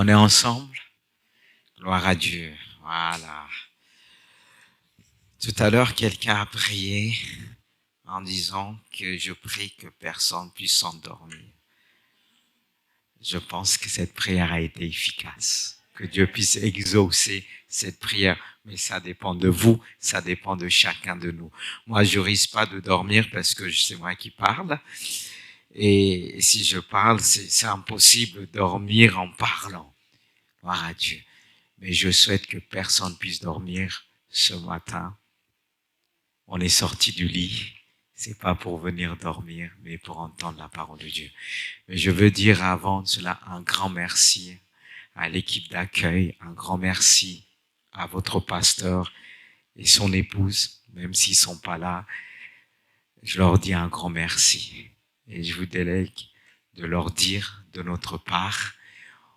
On est ensemble. Gloire à Dieu. Voilà. Tout à l'heure, quelqu'un a prié en disant que je prie que personne puisse s'endormir. Je pense que cette prière a été efficace. Que Dieu puisse exaucer cette prière. Mais ça dépend de vous, ça dépend de chacun de nous. Moi, je risque pas de dormir parce que c'est moi qui parle. Et si je parle, c'est impossible de dormir en parlant. Gloire à Dieu. Mais je souhaite que personne puisse dormir ce matin. On est sorti du lit. C'est pas pour venir dormir, mais pour entendre la parole de Dieu. Mais je veux dire avant cela un grand merci à l'équipe d'accueil, un grand merci à votre pasteur et son épouse, même s'ils sont pas là. Je leur dis un grand merci. Et je vous délègue de leur dire de notre part,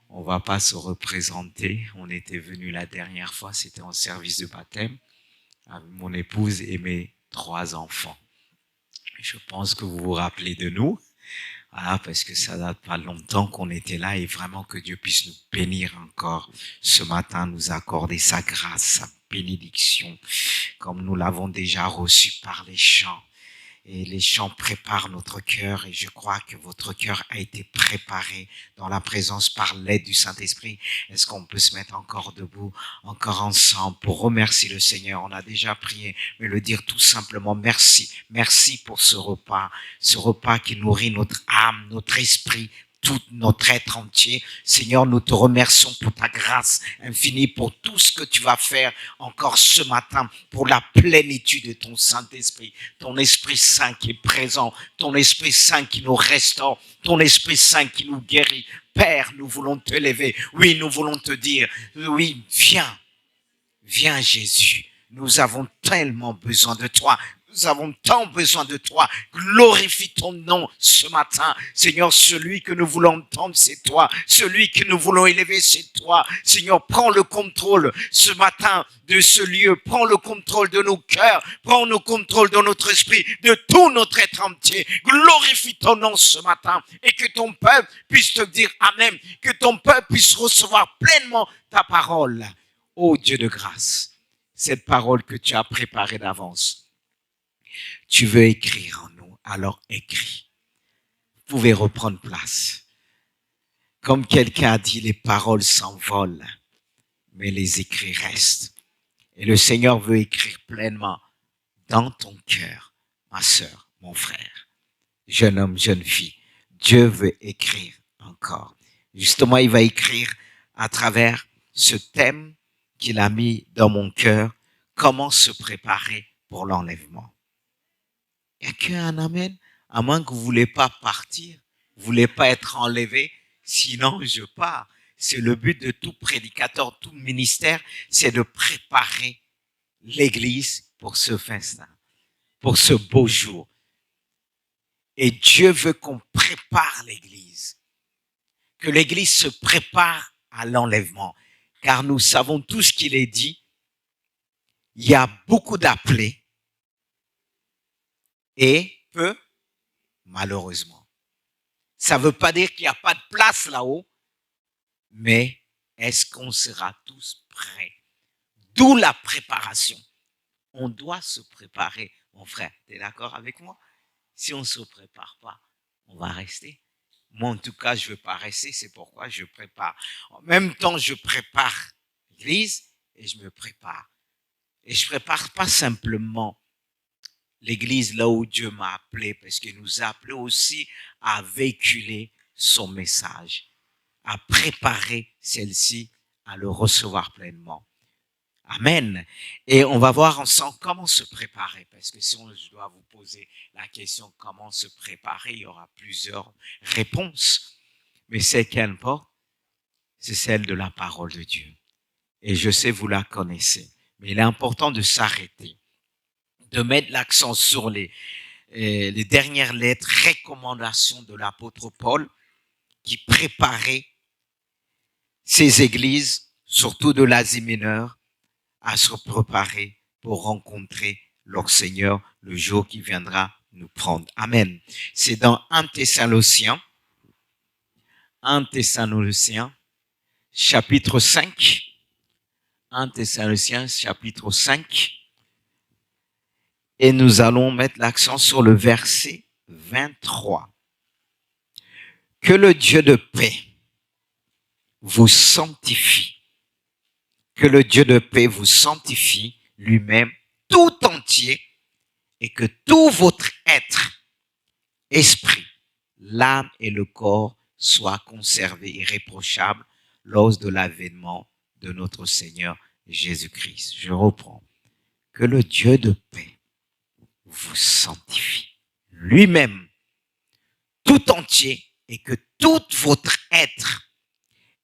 on va pas se représenter. On était venu la dernière fois, c'était en service de baptême, avec mon épouse et mes 3 enfants. Je pense que vous vous rappelez de nous, voilà, parce que ça date pas longtemps qu'on était là et vraiment que Dieu puisse nous bénir encore ce matin, nous accorder sa grâce, sa bénédiction, comme nous l'avons déjà reçu par les chants. Et les chants préparent notre cœur et je crois que votre cœur a été préparé dans la présence par l'aide du Saint-Esprit. Est-ce qu'on peut se mettre encore debout, encore ensemble pour remercier le Seigneur? On a déjà prié, mais le dire tout simplement merci. Merci pour ce repas qui nourrit notre âme, notre esprit, tout notre être entier. Seigneur, nous te remercions pour ta grâce infinie, pour tout ce que tu vas faire encore ce matin, pour la plénitude de ton Saint-Esprit, ton Esprit Saint qui est présent, ton Esprit Saint qui nous restaure, ton Esprit Saint qui nous guérit. Père, nous voulons te lever. Oui, nous voulons te dire, oui, viens. Viens Jésus. Nous avons tellement besoin de toi. Nous avons tant besoin de toi. Glorifie ton nom ce matin. Seigneur, celui que nous voulons entendre, c'est toi. Celui que nous voulons élever, c'est toi. Seigneur, prends le contrôle ce matin de ce lieu. Prends le contrôle de nos cœurs. Prends le contrôle de notre esprit, de tout notre être entier. Glorifie ton nom ce matin et que ton peuple puisse te dire Amen. Que ton peuple puisse recevoir pleinement ta parole. Ô Dieu de grâce, cette parole que tu as préparée d'avance, tu veux écrire en nous, alors écris. Vous pouvez reprendre place. Comme quelqu'un a dit, les paroles s'envolent, mais les écrits restent. Et le Seigneur veut écrire pleinement dans ton cœur, ma sœur, mon frère, jeune homme, jeune fille. Dieu veut écrire encore. Justement, il va écrire à travers ce thème qu'il a mis dans mon cœur, comment se préparer pour l'enlèvement. Il n'y a qu'un amen, à moins que vous ne voulez pas partir, vous ne voulez pas être enlevé, sinon je pars. C'est le but de tout prédicateur, tout ministère, c'est de préparer l'Église pour ce festin, pour ce beau jour. Et Dieu veut qu'on prépare l'Église, que l'Église se prépare à l'enlèvement. Car nous savons tout ce qu'il est dit. Il y a beaucoup d'appelés et peu, malheureusement. Ça ne veut pas dire qu'il n'y a pas de place là-haut, mais est-ce qu'on sera tous prêts? D'où la préparation. On doit se préparer, mon frère. Tu es d'accord avec moi? Si on ne se prépare pas, on va rester. Moi, en tout cas, je ne veux pas rester, c'est pourquoi je prépare. En même temps, je prépare l'Église et je me prépare. Et je prépare pas simplement l'Église là où Dieu m'a appelé, parce qu'il nous a appelés aussi à véhiculer son message, à préparer celle-ci, à le recevoir pleinement. Amen. Et on va voir ensemble comment se préparer, parce que si je dois vous poser la question comment se préparer, il y aura plusieurs réponses. Mais celle qui importe, c'est celle de la parole de Dieu. Et je sais, vous la connaissez. Mais il est important de s'arrêter, de mettre l'accent sur les dernières lettres, recommandations de l'apôtre Paul, qui préparait ces églises, surtout de l'Asie mineure, à se préparer pour rencontrer leur Seigneur le jour qui viendra nous prendre. Amen. C'est dans 1 Thessaloniciens, chapitre 5. 1 Thessaloniciens, chapitre 5. Et nous allons mettre l'accent sur le verset 23. Que le Dieu de paix vous sanctifie. Que le Dieu de paix vous sanctifie lui-même tout entier et que tout votre être, esprit, l'âme et le corps soient conservés irréprochables lors de l'avènement de notre Seigneur Jésus-Christ. Je reprends. Que le Dieu de paix vous sanctifie lui-même tout entier et que tout votre être,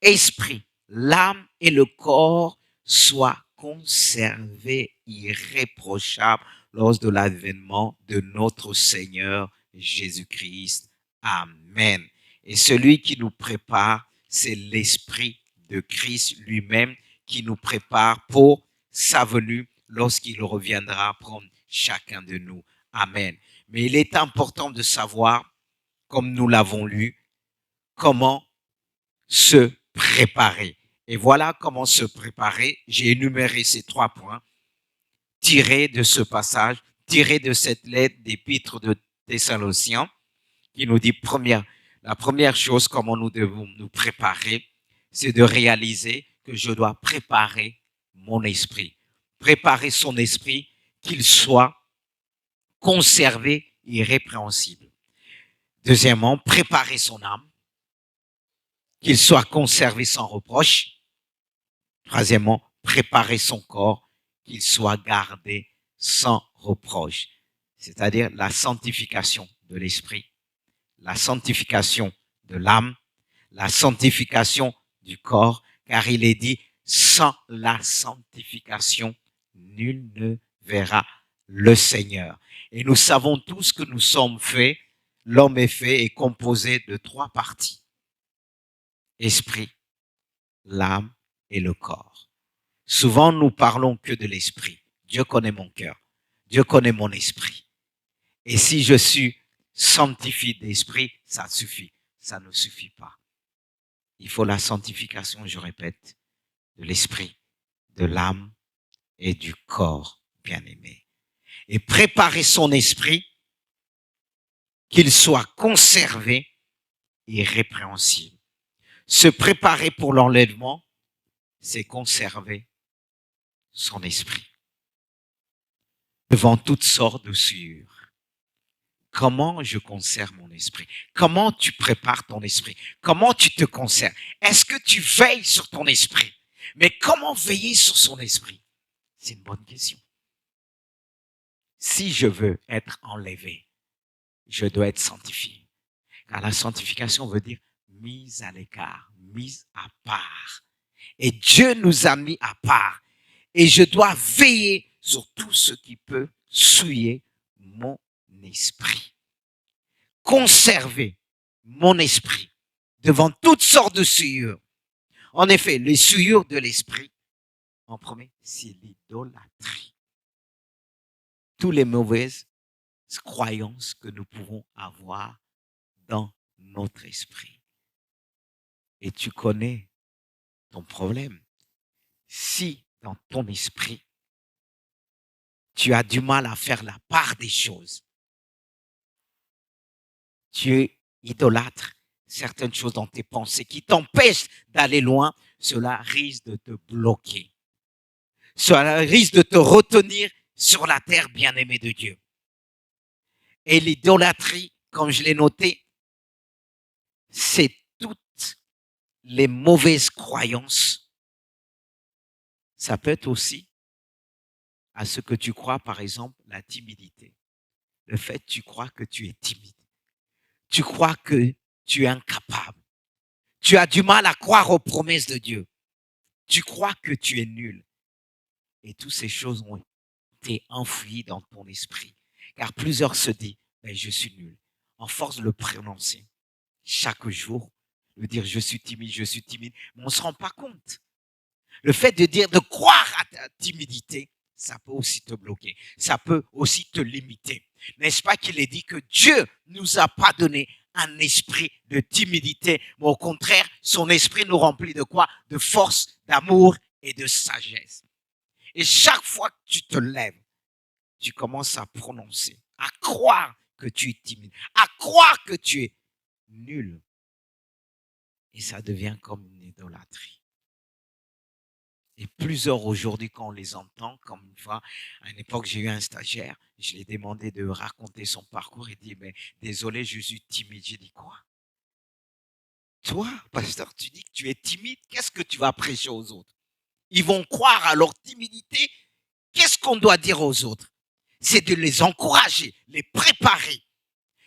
esprit, l'âme et le corps soient conservés irréprochables lors de l'avènement de notre Seigneur Jésus-Christ. Amen. Et celui qui nous prépare, c'est l'Esprit de Christ lui-même qui nous prépare pour sa venue lorsqu'il reviendra prendre chacun de nous. Amen. Mais il est important de savoir, comme nous l'avons lu, comment se préparer. Et voilà comment se préparer. J'ai énuméré ces 3 points tirés de ce passage, tirés de cette lettre d'épître de Thessaloniciens, qui nous dit la première chose, comment nous devons nous préparer, c'est de réaliser que je dois préparer mon esprit. Préparer son esprit, qu'il soit conservé, irrépréhensible. Deuxièmement, préparer son âme, qu'il soit conservé sans reproche. Troisièmement, préparer son corps, qu'il soit gardé sans reproche. C'est-à-dire la sanctification de l'esprit, la sanctification de l'âme, la sanctification du corps, car il est dit, sans la sanctification, nul ne verra le Seigneur. Et nous savons tous que nous sommes faits, l'homme est fait et composé de 3 parties. Esprit, l'âme et le corps. Souvent, nous parlons que de l'esprit. Dieu connaît mon cœur. Dieu connaît mon esprit. Et si je suis sanctifié d'esprit, ça suffit. Ça ne suffit pas. Il faut la sanctification, je répète, de l'esprit, de l'âme et du corps, bien-aimé. Et préparer son esprit, qu'il soit conservé et irrépréhensible. Se préparer pour l'enlèvement, c'est conserver son esprit devant toutes sortes de souillures. Comment je conserve mon esprit? Comment tu prépares ton esprit? Comment tu te conserves? Est-ce que tu veilles sur ton esprit? Mais comment veiller sur son esprit? C'est une bonne question. Si je veux être enlevé, je dois être sanctifié. Car la sanctification veut dire mise à l'écart, mise à part. Et Dieu nous a mis à part. Et je dois veiller sur tout ce qui peut souiller mon esprit. Conserver mon esprit devant toutes sortes de souillures. En effet, les souillures de l'esprit, en premier, c'est l'idolâtrie. Toutes les mauvaises croyances que nous pouvons avoir dans notre esprit. Et tu connais ton problème. Si dans ton esprit, tu as du mal à faire la part des choses, tu es idolâtre, certaines choses dans tes pensées qui t'empêchent d'aller loin, cela risque de te bloquer. Cela risque de te retenir sur la terre, bien-aimée de Dieu. Et l'idolâtrie, comme je l'ai noté, c'est toutes les mauvaises croyances. Ça peut être aussi à ce que tu crois, par exemple, la timidité. Le fait que tu crois que tu es timide. Tu crois que tu es incapable. Tu as du mal à croire aux promesses de Dieu. Tu crois que tu es nul. Et toutes ces choses ont été enfouies dans ton esprit. Car plusieurs se disent, mais je suis nul. En force de le prononcer chaque jour, de dire je suis timide, mais on ne se rend pas compte. Le fait de dire, de croire à ta timidité, ça peut aussi te bloquer. Ça peut aussi te limiter. N'est-ce pas qu'il est dit que Dieu nous a pas donné un esprit de timidité, mais au contraire, son esprit nous remplit de quoi? De force, d'amour et de sagesse. Et chaque fois que tu te lèves, tu commences à prononcer, à croire que tu es timide, à croire que tu es nul. Et ça devient comme une idolâtrie. Et plusieurs aujourd'hui, quand on les entend, comme une fois, à une époque, j'ai eu un stagiaire, je lui ai demandé de raconter son parcours, il dit, mais désolé, je suis timide. J'ai dit, quoi? Toi, pasteur, tu dis que tu es timide, qu'est-ce que tu vas prêcher aux autres? Ils vont croire à leur timidité. Qu'est-ce qu'on doit dire aux autres? C'est de les encourager, les préparer.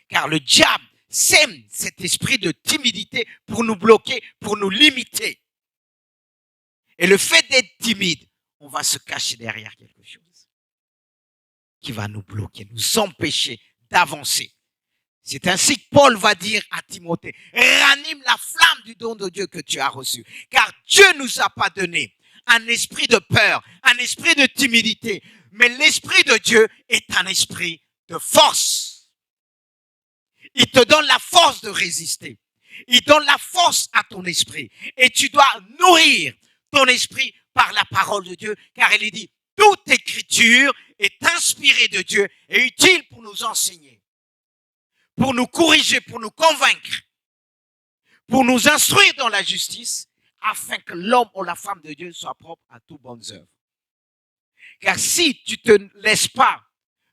Car le diable sème cet esprit de timidité pour nous bloquer, pour nous limiter. Et le fait d'être timide, on va se cacher derrière quelque chose qui va nous bloquer, nous empêcher d'avancer. C'est ainsi que Paul va dire à Timothée, ranime la flamme du don de Dieu que tu as reçu. Car Dieu ne nous a pas donné un esprit de peur, un esprit de timidité, mais l'esprit de Dieu est un esprit de force. Il te donne la force de résister. Il donne la force à ton esprit. Et tu dois nourrir ton esprit par la parole de Dieu, car il est dit, toute écriture est inspirée de Dieu et utile pour nous enseigner, pour nous corriger, pour nous convaincre, pour nous instruire dans la justice, afin que l'homme ou la femme de Dieu soit propre à toutes bonnes œuvres. Car si tu ne te laisses pas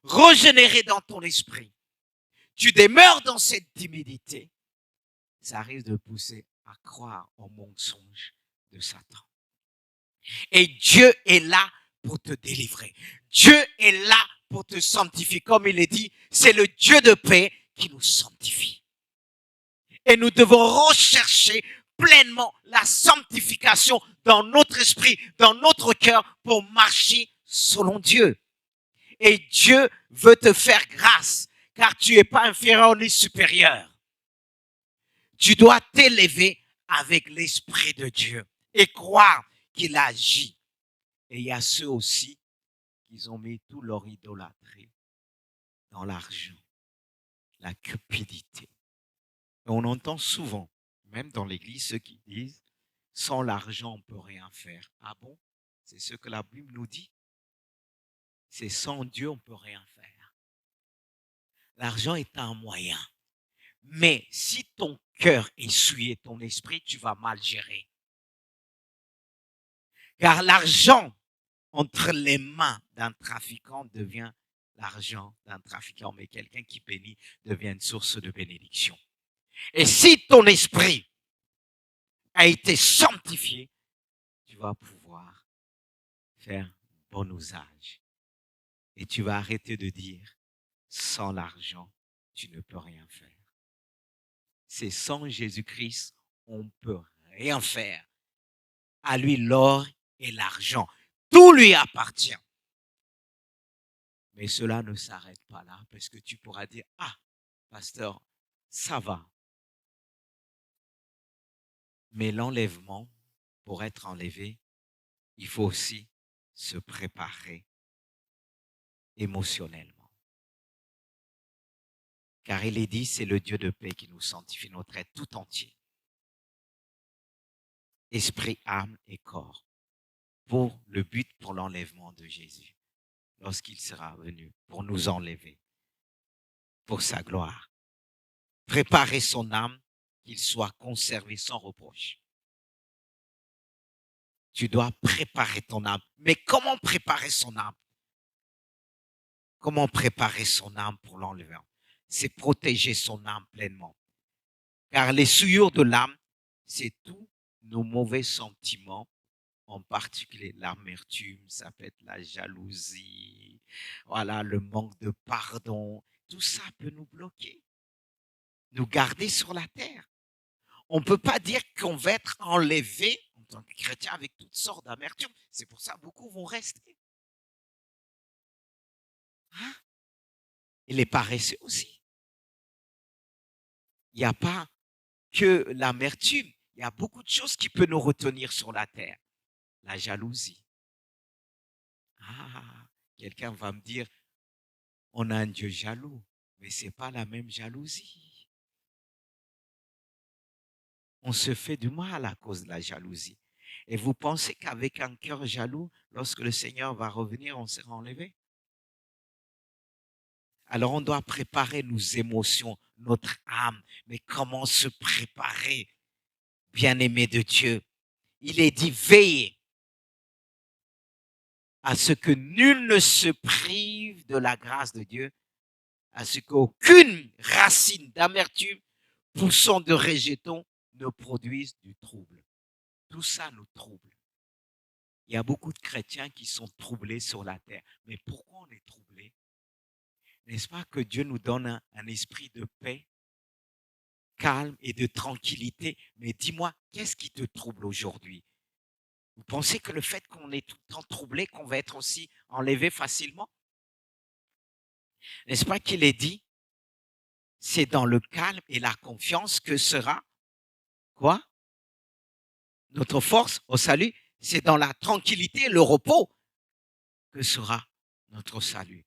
régénérer dans ton esprit, tu demeures dans cette timidité, ça risque de pousser à croire au mensonge de Satan. Et Dieu est là pour te délivrer. Dieu est là pour te sanctifier. Comme il est dit, c'est le Dieu de paix qui nous sanctifie. Et nous devons rechercher pleinement la sanctification dans notre esprit, dans notre cœur, pour marcher selon Dieu. Et Dieu veut te faire grâce, car tu n'es pas inférieur ni supérieur. Tu dois t'élever avec l'Esprit de Dieu et croire qu'il agit. Et il y a ceux aussi qui ont mis tout leur idolâtrie dans l'argent, la cupidité. Et on entend souvent, même dans l'église, ceux qui disent, sans l'argent, on ne peut rien faire. Ah bon? C'est ce que la Bible nous dit. C'est sans Dieu, on ne peut rien faire. L'argent est un moyen. Mais si ton cœur est souillé, ton esprit, tu vas mal gérer. Car l'argent entre les mains d'un trafiquant devient l'argent d'un trafiquant, mais quelqu'un qui bénit devient une source de bénédiction. Et si ton esprit a été sanctifié, tu vas pouvoir faire bon usage. Et tu vas arrêter de dire, sans l'argent, tu ne peux rien faire. C'est sans Jésus-Christ, on ne peut rien faire. À lui l'or et l'argent. Tout lui appartient. Mais cela ne s'arrête pas là, parce que tu pourras dire, ah, pasteur, ça va. Mais l'enlèvement, pour être enlevé, il faut aussi se préparer émotionnellement. Car il est dit, c'est le Dieu de paix qui nous sanctifie notre être tout entier. Esprit, âme et corps. Pour le but, pour l'enlèvement de Jésus. Lorsqu'il sera venu pour nous enlever. Pour sa gloire. Préparer son âme, qu'il soit conservé sans reproche. Tu dois préparer ton âme. Mais comment préparer son âme? Comment préparer son âme pour l'enlèvement? C'est protéger son âme pleinement. Car les souillures de l'âme, c'est tous nos mauvais sentiments, en particulier l'amertume, ça peut être la jalousie, voilà, le manque de pardon. Tout ça peut nous bloquer, nous garder sur la terre. On ne peut pas dire qu'on va être enlevé en tant que chrétien avec toutes sortes d'amertume. C'est pour ça que beaucoup vont rester. Hein? Et les paresseux aussi. Il n'y a pas que l'amertume. Il y a beaucoup de choses qui peuvent nous retenir sur la terre. La jalousie. Ah, quelqu'un va me dire, on a un Dieu jaloux, mais ce n'est pas la même jalousie. on se fait du mal à cause de la jalousie. Et vous pensez qu'avec un cœur jaloux, lorsque le Seigneur va revenir, on sera enlevé? Alors on doit préparer nos émotions, notre âme. Mais comment se préparer, bien-aimé de Dieu? Il est dit, veillez à ce que nul ne se prive de la grâce de Dieu, à ce qu'aucune racine d'amertume poussant de rejetons ne produise du trouble. Tout ça nous trouble. Il y a beaucoup de chrétiens qui sont troublés sur la terre. Mais pourquoi on est troublé? N'est-ce pas que Dieu nous donne un esprit de paix, calme et de tranquillité? Mais dis-moi, qu'est-ce qui te trouble aujourd'hui? Vous pensez que le fait qu'on est tout le temps troublé, qu'on va être aussi enlevé facilement? N'est-ce pas qu'il est dit? C'est dans le calme et la confiance que sera, quoi? Notre force au salut. C'est dans la tranquillité et le repos que sera notre salut.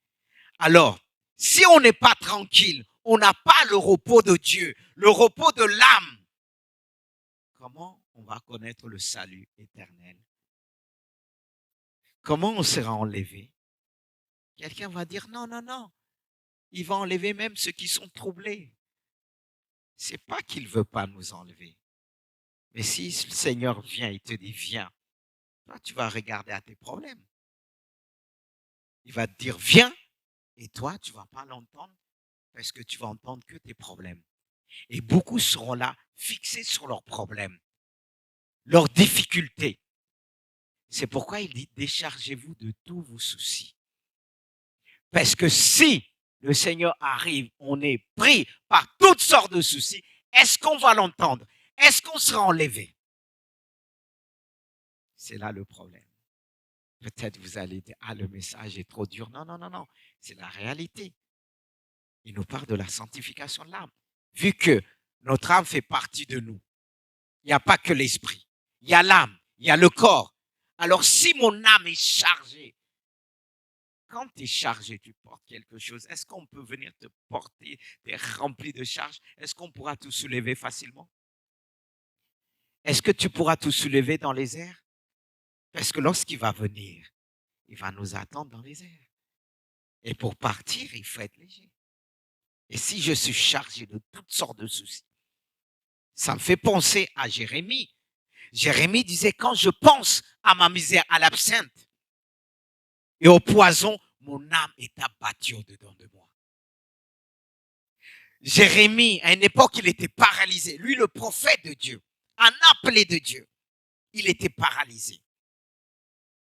Alors, si on n'est pas tranquille, on n'a pas le repos de Dieu, le repos de l'âme, comment on va connaître le salut éternel? Comment on sera enlevé? Quelqu'un va dire non, non, non. Il va enlever même ceux qui sont troublés. C'est pas qu'il veut pas nous enlever. Mais si le Seigneur vient, il te dit viens, toi tu vas regarder à tes problèmes. Il va te dire viens, et toi tu vas pas l'entendre parce que tu vas entendre que tes problèmes. Et beaucoup seront là, fixés sur leurs problèmes, leurs difficultés. C'est pourquoi il dit déchargez-vous de tous vos soucis. Parce que si le Seigneur arrive, on est pris par toutes sortes de soucis, est-ce qu'on va l'entendre? Est-ce qu'on sera enlevé? C'est là le problème. Peut-être vous allez dire, ah, le message est trop dur. Non, non, non, non. C'est la réalité. Il nous parle de la sanctification de l'âme. Vu que notre âme fait partie de nous, il n'y a pas que l'esprit. Il y a l'âme, il y a le corps. Alors si mon âme est chargée, quand tu es chargé, tu portes quelque chose, est-ce qu'on peut venir te porter, tu es rempli de charges? Est-ce qu'on pourra tout soulever facilement? Est-ce que tu pourras tout soulever dans les airs? Parce que lorsqu'il va venir, il va nous attendre dans les airs. Et pour partir, il faut être léger. Et si je suis chargé de toutes sortes de soucis, ça me fait penser à Jérémie. Jérémie disait, quand je pense à ma misère, à l'absinthe et au poison, mon âme est abattue au-dedans de moi. Jérémie, à une époque, il était paralysé. Lui, le prophète de Dieu, un appelé de Dieu, il était paralysé,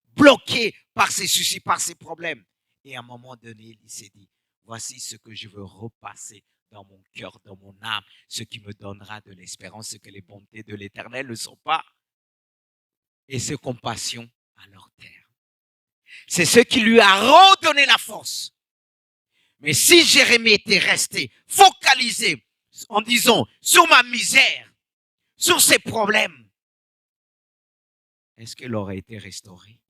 bloqué par ses soucis, par ses problèmes. Et à un moment donné, il s'est dit, voici ce que je veux repasser dans mon cœur, dans mon âme, ce qui me donnera de l'espérance, ce que les bontés de l'Éternel ne sont pas, et ses compassions à leur terme. C'est ce qui lui a redonné la force. Mais si Jérémie était resté focalisé en disant sur ma misère, sur ses problèmes, est-ce qu'il aurait été restauré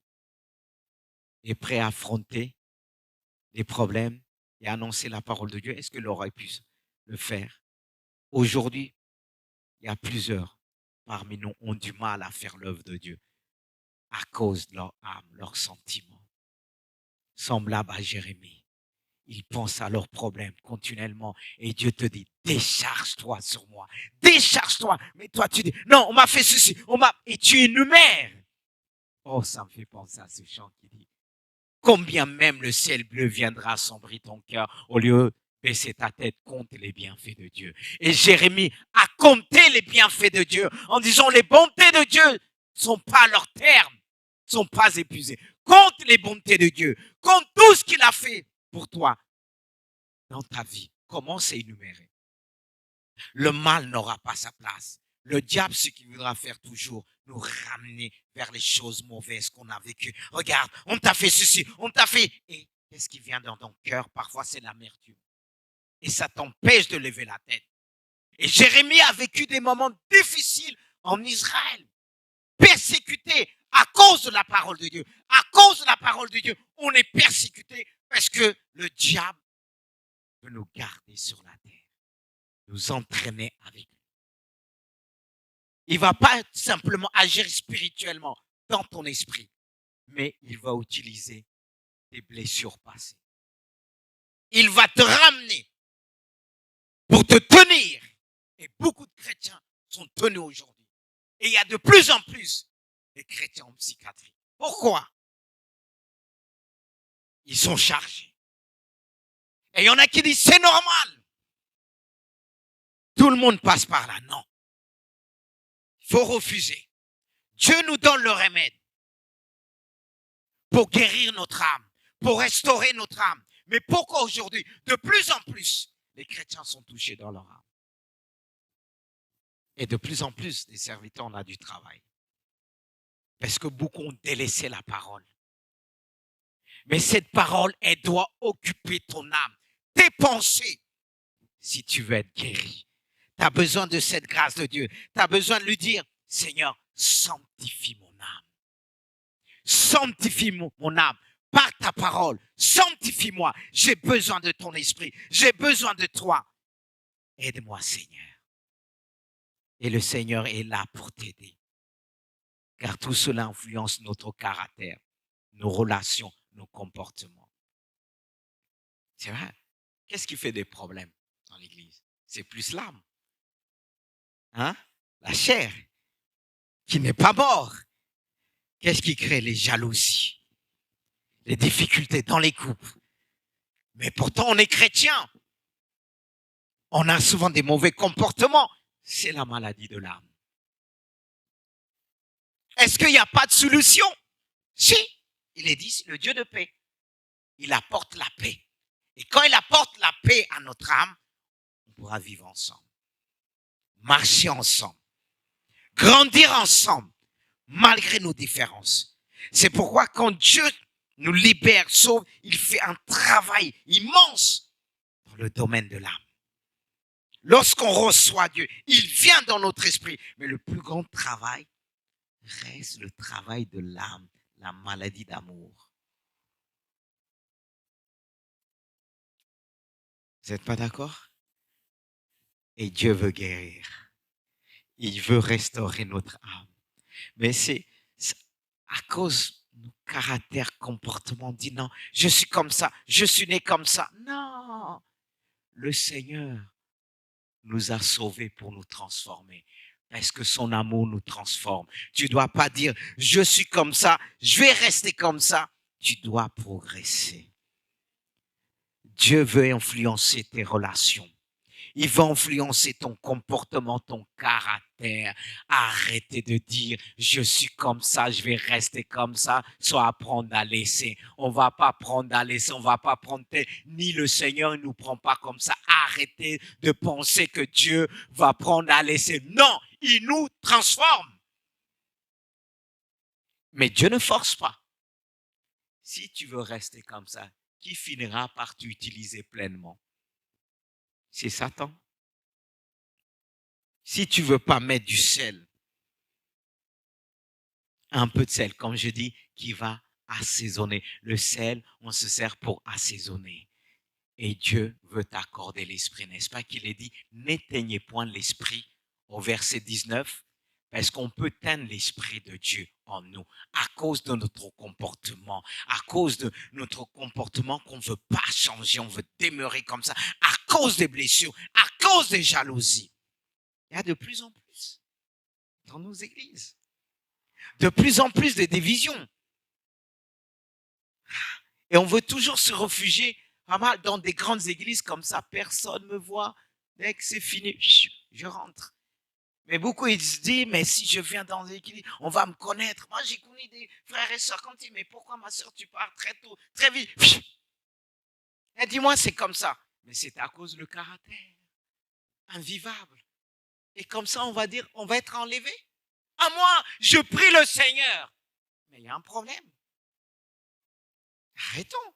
et prêt à affronter les problèmes et annoncer la parole de Dieu? Est-ce qu'il aurait pu le faire? Aujourd'hui, il y a plusieurs parmi nous ont du mal à faire l'œuvre de Dieu à cause de leur âme, leurs sentiments. Semblable à Jérémie. Ils pensent à leurs problèmes continuellement et Dieu te dit, décharge-toi sur moi, décharge-toi. Mais toi, tu dis, non, on m'a fait ceci, et tu énumères. Oh, ça me fait penser à ce chant qui dit, combien même le ciel bleu viendra assombrir ton cœur au lieu de baisser ta tête, compte les bienfaits de Dieu. Et Jérémie a compté les bienfaits de Dieu en disant, les bontés de Dieu ne sont pas à leur terme, ne sont pas épuisées. Compte les bontés de Dieu, compte tout ce qu'il a fait pour toi dans ta vie. Commence à énumérer. Le mal n'aura pas sa place. Le diable, ce qu'il voudra faire toujours, nous ramener vers les choses mauvaises qu'on a vécues. Regarde, on t'a fait ceci, on t'a fait. Et qu'est-ce qui vient dans ton cœur? Parfois, c'est l'amertume. Et ça t'empêche de lever la tête. Et Jérémie a vécu des moments difficiles en Israël, persécuté à cause de la parole de Dieu. À cause de la parole de Dieu, on est persécuté parce que le diable veut nous garder sur la terre, nous entraîner avec lui. Il ne va pas simplement agir spirituellement dans ton esprit, mais il va utiliser tes blessures passées. Il va te ramener pour te tenir. Et beaucoup de chrétiens sont tenus aujourd'hui. Et il y a de plus en plus de chrétiens en psychiatrie. Pourquoi? Ils sont chargés. Et il y en a qui disent c'est normal. Tout le monde passe par là. Non. Il faut refuser. Dieu nous donne le remède pour guérir notre âme, pour restaurer notre âme. Mais pourquoi aujourd'hui, de plus en plus, les chrétiens sont touchés dans leur âme? Et de plus en plus, les serviteurs, on a du travail. Parce que beaucoup ont délaissé la parole. Mais cette parole, elle doit occuper ton âme, tes pensées, si tu veux être guéri. Tu as besoin de cette grâce de Dieu. Tu as besoin de lui dire, Seigneur, sanctifie mon âme. Sanctifie mon âme par ta parole. Sanctifie-moi. J'ai besoin de ton esprit. J'ai besoin de toi. Aide-moi, Seigneur. Et le Seigneur est là pour t'aider. Car tout cela influence notre caractère, nos relations, nos comportements. C'est vrai. Qu'est-ce qui fait des problèmes dans l'Église? C'est plus l'âme. Hein? La chair, qui n'est pas morte. Qu'est-ce qui crée les jalousies, les difficultés dans les couples? Mais pourtant, on est chrétien. On a souvent des mauvais comportements. C'est la maladie de l'âme. Est-ce qu'il n'y a pas de solution? Si, il est dit, le Dieu de paix. Il apporte la paix. Et quand il apporte la paix à notre âme, on pourra vivre ensemble, marcher ensemble, grandir ensemble, malgré nos différences. C'est pourquoi quand Dieu nous libère, sauve, il fait un travail immense dans le domaine de l'âme. Lorsqu'on reçoit Dieu, il vient dans notre esprit. Mais le plus grand travail reste le travail de l'âme, la maladie d'amour. Vous n'êtes pas d'accord? Et Dieu veut guérir. Il veut restaurer notre âme. Mais c'est à cause de nos caractères, comportements, on dit non, je suis comme ça, je suis né comme ça. Non, le Seigneur nous a sauvés pour nous transformer. Parce que son amour nous transforme. Tu ne dois pas dire, je suis comme ça, je vais rester comme ça. Tu dois progresser. Dieu veut influencer tes relations. Il va influencer ton comportement, ton caractère. Arrêtez de dire, je suis comme ça, je vais rester comme ça, soit apprendre à laisser. On va pas apprendre à laisser, on va pas apprendre, ni le Seigneur ne nous prend pas comme ça. Arrêtez de penser que Dieu va apprendre à laisser. Non, il nous transforme. Mais Dieu ne force pas. Si tu veux rester comme ça, qui finira par t'utiliser pleinement? C'est Satan. Si tu veux pas mettre du sel, un peu de sel, comme je dis, qui va assaisonner. Le sel, on se sert pour assaisonner. Et Dieu veut t'accorder l'esprit, n'est-ce pas qu'il est dit, n'éteignez point l'esprit au verset 19, parce qu'on peut teindre l'esprit de Dieu en nous à cause de notre comportement, à cause de notre comportement qu'on ne veut pas changer, on veut demeurer comme ça, à cause des blessures, à cause des jalousies. Il y a de plus en plus dans nos églises. De plus en plus de divisions. Et on veut toujours se réfugier dans des grandes églises comme ça. Personne ne me voit. Dès que c'est fini, je rentre. Mais beaucoup, ils se disent, mais si je viens dans l'église, on va me connaître. Moi, j'ai connu des frères et sœurs quand ils disent, mais pourquoi ma sœur, tu pars très tôt, très vite? Et dis-moi, c'est comme ça. Mais c'est à cause du caractère invivable. Et comme ça, on va dire, on va être enlevé. À moi, je prie le Seigneur. Mais il y a un problème. Arrêtons.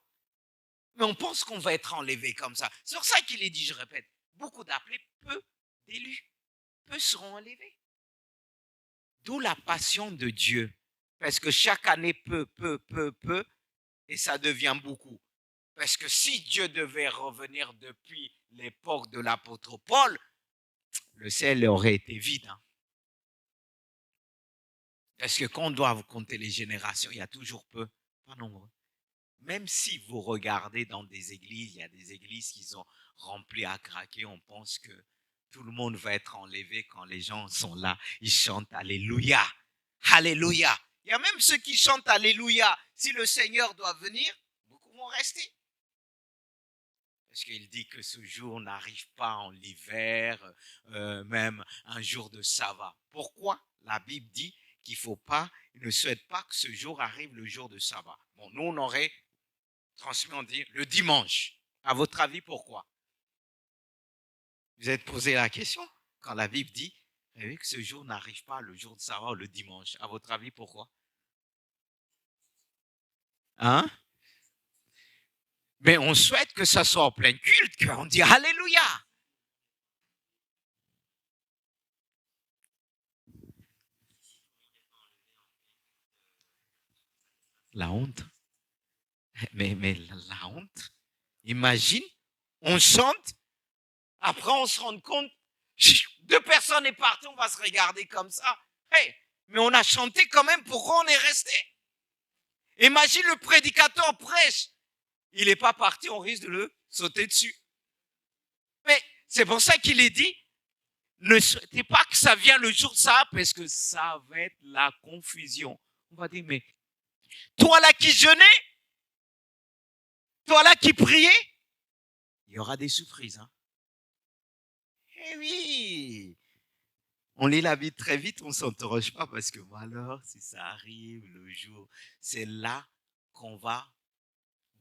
Mais on pense qu'on va être enlevé comme ça. C'est pour ça qu'il est dit, je répète, beaucoup d'appelés, peu d'élus. Peu seront enlevés. D'où la passion de Dieu. Parce que chaque année, peu, et ça devient beaucoup. Parce que si Dieu devait revenir depuis l'époque de l'apôtre Paul, le ciel aurait été vide. Hein. Parce que quand on doit vous compter les générations, il y a toujours peu, pas nombreux. Même si vous regardez dans des églises, il y a des églises qui sont remplies à craquer, on pense que tout le monde va être enlevé quand les gens sont là. Ils chantent Alléluia. Alléluia. Il y a même ceux qui chantent Alléluia. Si le Seigneur doit venir, beaucoup vont rester. Parce qu'il dit que ce jour n'arrive pas en hiver, même un jour de sabbat. Pourquoi la Bible dit qu'il faut pas, il ne souhaite pas que ce jour arrive le jour de sabbat. Bon, nous on aurait transmis, on dit le dimanche. À votre avis, pourquoi? Vous êtes posé la question quand la Bible dit que ce jour n'arrive pas le jour de sabbat ou le dimanche. À votre avis, pourquoi? Hein? Mais on souhaite que ça soit en plein culte, qu'on dit Alléluia. La honte. Mais la honte. Imagine, on chante, après on se rend compte, 2 personnes est parties, on va se regarder comme ça. Hey, mais on a chanté quand même, pourquoi on est resté? Imagine le prédicateur prêche. Il n'est pas parti, on risque de le sauter dessus. Mais c'est pour ça qu'il est dit, ne souhaitez pas que ça vienne le jour de ça, parce que ça va être la confusion. On va dire, mais toi là qui jeûnais, toi là qui priais, il y aura des surprises. Hein? Eh oui, on lit la Bible très vite, on ne s'interroge pas parce que alors, si ça arrive le jour, c'est là qu'on va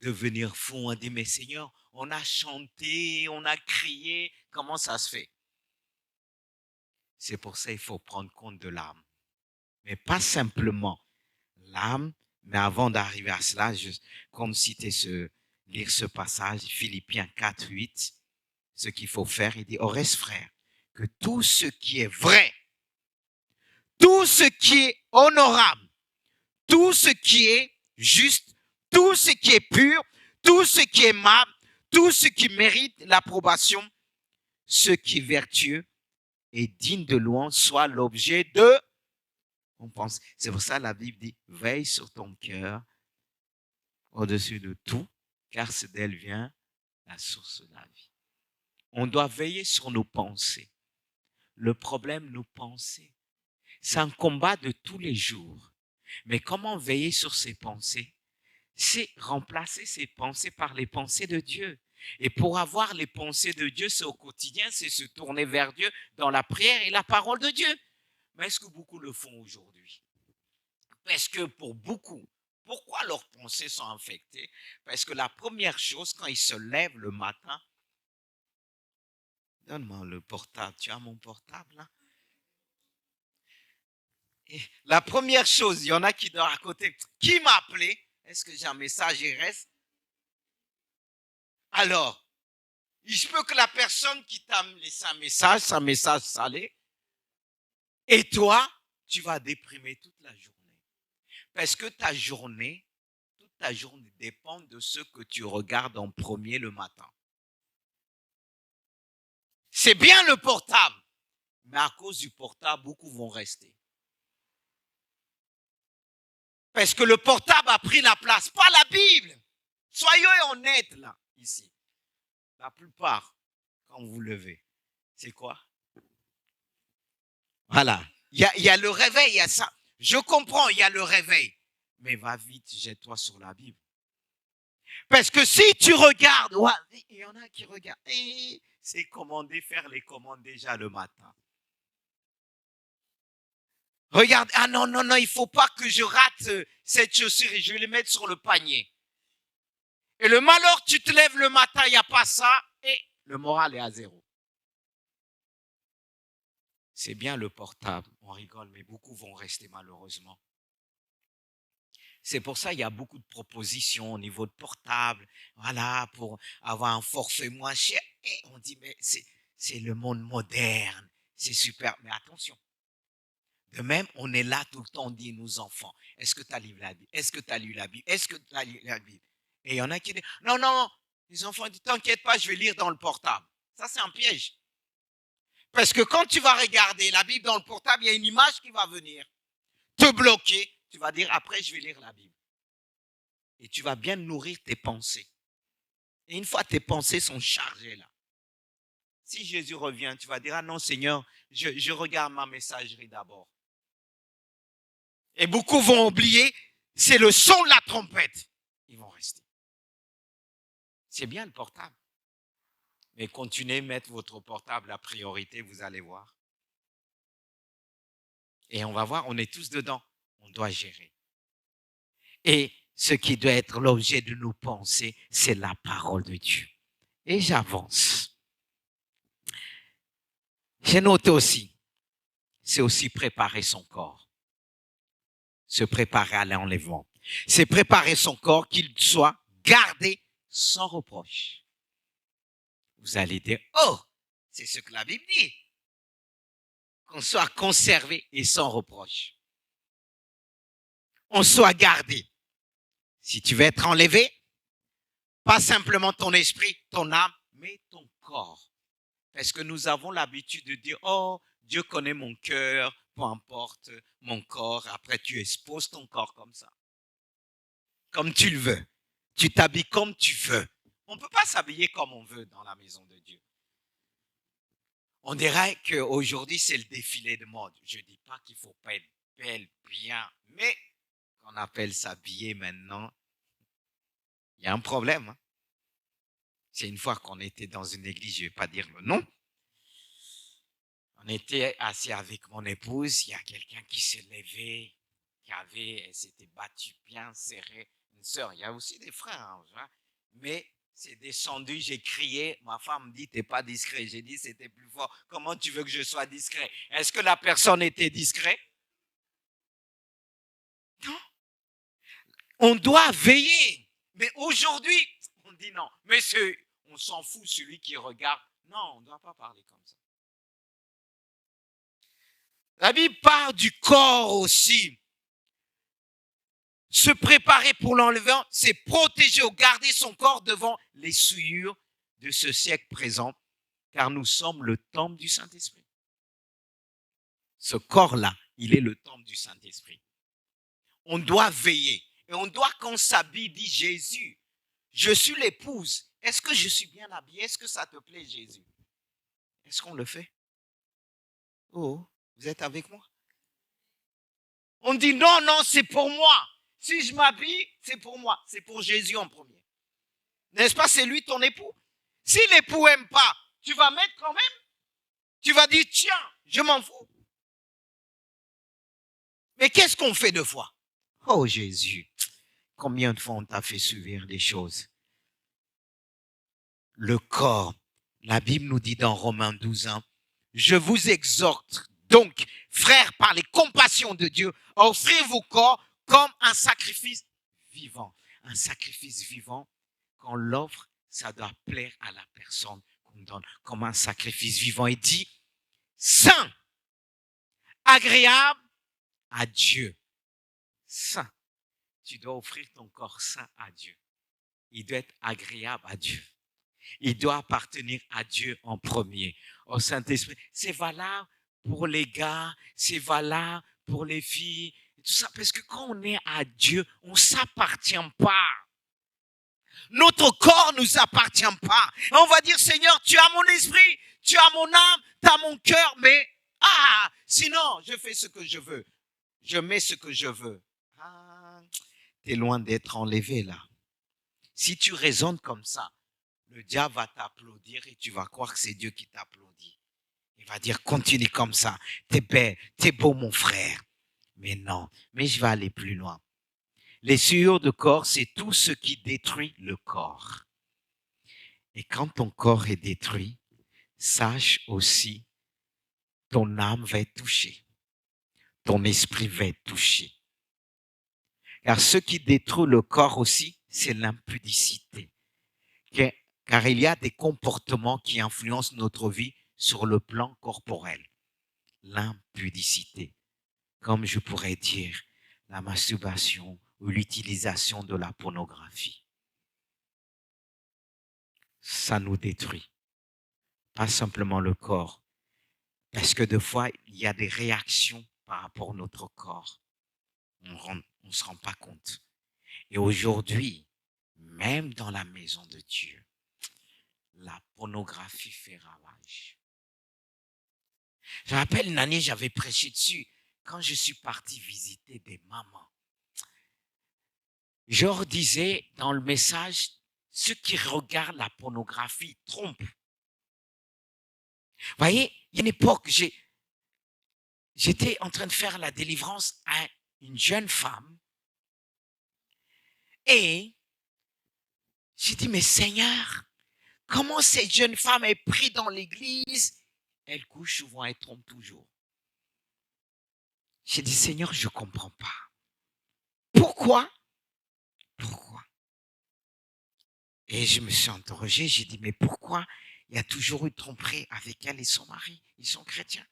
devenir fou. On dit, mais Seigneur, on a chanté, on a crié, comment ça se fait? C'est pour ça qu'il faut prendre compte de l'âme. Mais pas simplement l'âme, mais avant d'arriver à cela, comme lire ce passage, Philippiens 4, 8, ce qu'il faut faire, il dit, au reste, frère, que tout ce qui est vrai, tout ce qui est honorable, tout ce qui est juste, tout ce qui est pur, tout ce qui est aimable, tout ce qui mérite l'approbation, ce qui est vertueux et digne de louange soit l'objet de, on pense, c'est pour ça que la Bible dit, veille sur ton cœur au-dessus de tout, car c'est d'elle vient la source de la vie. On doit veiller sur nos pensées. Le problème, nos pensées, c'est un combat de tous les jours. Mais comment veiller sur ses pensées? C'est remplacer ses pensées par les pensées de Dieu. Et pour avoir les pensées de Dieu, c'est au quotidien, c'est se tourner vers Dieu dans la prière et la parole de Dieu. Mais est-ce que beaucoup le font aujourd'hui? Parce que pour beaucoup, pourquoi leurs pensées sont infectées? Parce que la première chose, quand ils se lèvent le matin, donne-moi le portable, tu as mon portable là? Et la première chose, il y en a qui doivent à côté, qui m'a appelé? Est-ce que j'ai un message, il reste? Alors, il se peut que la personne qui t'a laissé un message salé, et toi, tu vas déprimer toute la journée. Parce que toute ta journée dépend de ce que tu regardes en premier le matin. C'est bien le portable, mais à cause du portable, beaucoup vont rester. Parce que le portable a pris la place, pas la Bible. Soyons honnêtes là, ici. La plupart, quand vous levez, c'est quoi? Voilà. Il y a le réveil, il y a ça. Je comprends, il y a le réveil. Mais va vite, jette-toi sur la Bible. Parce que si tu regardes, il y en a qui regardent, c'est commandé, faire les commandes déjà le matin. Regarde, non, il ne faut pas que je rate cette chaussure et je vais les mettre sur le panier. Et le malheur, tu te lèves le matin, il n'y a pas ça, et le moral est à zéro. C'est bien le portable, on rigole, mais beaucoup vont rester malheureusement. C'est pour ça qu'il y a beaucoup de propositions au niveau de portable, voilà, pour avoir un forfait moins cher. Et on dit, mais c'est le monde moderne, c'est super, mais attention. De même, on est là tout le temps, on dit nos enfants, est-ce que tu as lu la Bible? Est-ce que tu as lu la Bible? Est-ce que tu as lu la Bible? Et il y en a qui disent, non, les enfants disent, t'inquiète pas, je vais lire dans le portable. Ça, c'est un piège. Parce que quand tu vas regarder la Bible dans le portable, il y a une image qui va venir. te bloquer, tu vas dire après je vais lire la Bible. Et tu vas bien nourrir tes pensées. Et une fois tes pensées sont chargées là, si Jésus revient, tu vas dire, ah non Seigneur, je regarde ma messagerie d'abord. Et beaucoup vont oublier, c'est le son de la trompette. Ils vont rester. C'est bien le portable. Mais continuez à mettre votre portable à priorité, vous allez voir. Et on va voir, on est tous dedans. On doit gérer. Et ce qui doit être l'objet de nos pensées, c'est la parole de Dieu. Et j'avance. J'ai noté aussi, c'est aussi préparer son corps. Se préparer à l'enlèvement. C'est préparer son corps qu'il soit gardé sans reproche. Vous allez dire, oh, c'est ce que la Bible dit. Qu'on soit conservé et sans reproche. On soit gardé. Si tu veux être enlevé, pas simplement ton esprit, ton âme, mais ton corps. Parce que nous avons l'habitude de dire, oh, Dieu connaît mon cœur, peu importe mon corps. Après, tu exposes ton corps comme ça. Comme tu le veux. Tu t'habilles comme tu veux. On ne peut pas s'habiller comme on veut dans la maison de Dieu. On dirait qu'aujourd'hui, c'est le défilé de mode. Je ne dis pas qu'il ne faut pas être belle, bien, mais qu'on appelle s'habiller maintenant, il y a un problème. Hein? C'est une fois qu'on était dans une église, je ne vais pas dire le nom. On était assis avec mon épouse, il y a quelqu'un qui s'est levé, elle s'était battue bien serrée. Une sœur, il y a aussi des frères, hein, mais c'est descendu, j'ai crié, ma femme me dit, t'es pas discret. J'ai dit, c'était plus fort. Comment tu veux que je sois discret? Est-ce que la personne était discrète? Non. On doit veiller. Mais aujourd'hui, on dit non. Mais on s'en fout, celui qui regarde. Non, on ne doit pas parler comme ça. La Bible parle du corps aussi. Se préparer pour l'enlèvement, c'est protéger ou garder son corps devant les souillures de ce siècle présent, car nous sommes le temple du Saint-Esprit. Ce corps-là, il est le temple du Saint-Esprit. On doit veiller et on doit qu'on s'habille, dit Jésus. Je suis l'épouse. Est-ce que je suis bien habillé? Est-ce que ça te plaît, Jésus? Est-ce qu'on le fait? Oh, vous êtes avec moi? On dit non, non, c'est pour moi. Si je m'habille, c'est pour moi. C'est pour Jésus en premier. N'est-ce pas, c'est lui ton époux? Si l'époux n'aime pas, tu vas mettre quand même? Tu vas dire, tiens, je m'en fous. Mais qu'est-ce qu'on fait deux fois? Oh Jésus, combien de fois on t'a fait subir des choses? Le corps, la Bible nous dit dans Romains 12, je vous exhorte donc, frères, par les compassions de Dieu, à offrir vos corps comme un sacrifice vivant. Un sacrifice vivant, quand on l'offre, ça doit plaire à la personne qu'on donne comme un sacrifice vivant. Il dit, saint, agréable à Dieu. Saint. Tu dois offrir ton corps saint à Dieu. Il doit être agréable à Dieu. Il doit appartenir à Dieu en premier, au Saint-Esprit. C'est valable pour les gars, c'est valable pour les filles, tout ça, parce que quand on est à Dieu, on ne s'appartient pas. Notre corps ne nous appartient pas. Et on va dire, Seigneur, tu as mon esprit, tu as mon âme, tu as mon cœur, mais sinon, je fais ce que je veux. Je mets ce que je veux. Tu es loin d'être enlevé là. Si tu raisonnes comme ça, le diable va t'applaudir et tu vas croire que c'est Dieu qui t'applaudit. Il va dire, continue comme ça. T'es belle, t'es beau mon frère. Mais non, mais je vais aller plus loin. Les souillures de corps, c'est tout ce qui détruit le corps. Et quand ton corps est détruit, sache aussi, ton âme va être touchée. Ton esprit va être touché. Car ce qui détruit le corps aussi, c'est l'impudicité. Car il y a des comportements qui influencent notre vie sur le plan corporel. L'impudicité, comme je pourrais dire la masturbation ou l'utilisation de la pornographie. Ça nous détruit. Pas simplement le corps. Parce que des fois, il y a des réactions par rapport à notre corps. on se rend pas compte. Et aujourd'hui, même dans la maison de Dieu, la pornographie fait ravage. Je me rappelle une année, j'avais prêché dessus quand je suis parti visiter des mamans. Je leur disais dans le message, ceux qui regardent la pornographie trompent. Vous voyez, il y a une époque, j'étais en train de faire la délivrance à une jeune femme et j'ai dit, mais Seigneur, comment cette jeune femme est prise dans l'église? Elle couche souvent, elle trompe toujours. J'ai dit, Seigneur, je ne comprends pas. Pourquoi? Et je me suis interrogé, j'ai dit, mais pourquoi il y a toujours eu tromperie avec elle et son mari? Ils sont chrétiens.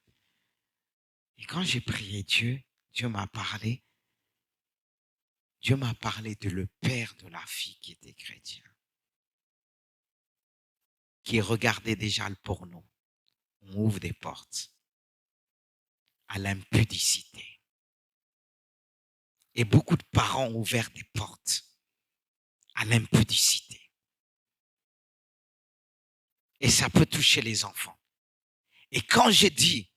Et quand j'ai prié Dieu, Dieu m'a parlé de le père de la fille qui était chrétien, qui regardait déjà le porno. On ouvre des portes à l'impudicité. Et beaucoup de parents ont ouvert des portes à l'impudicité. Et ça peut toucher les enfants. Et quand j'ai dit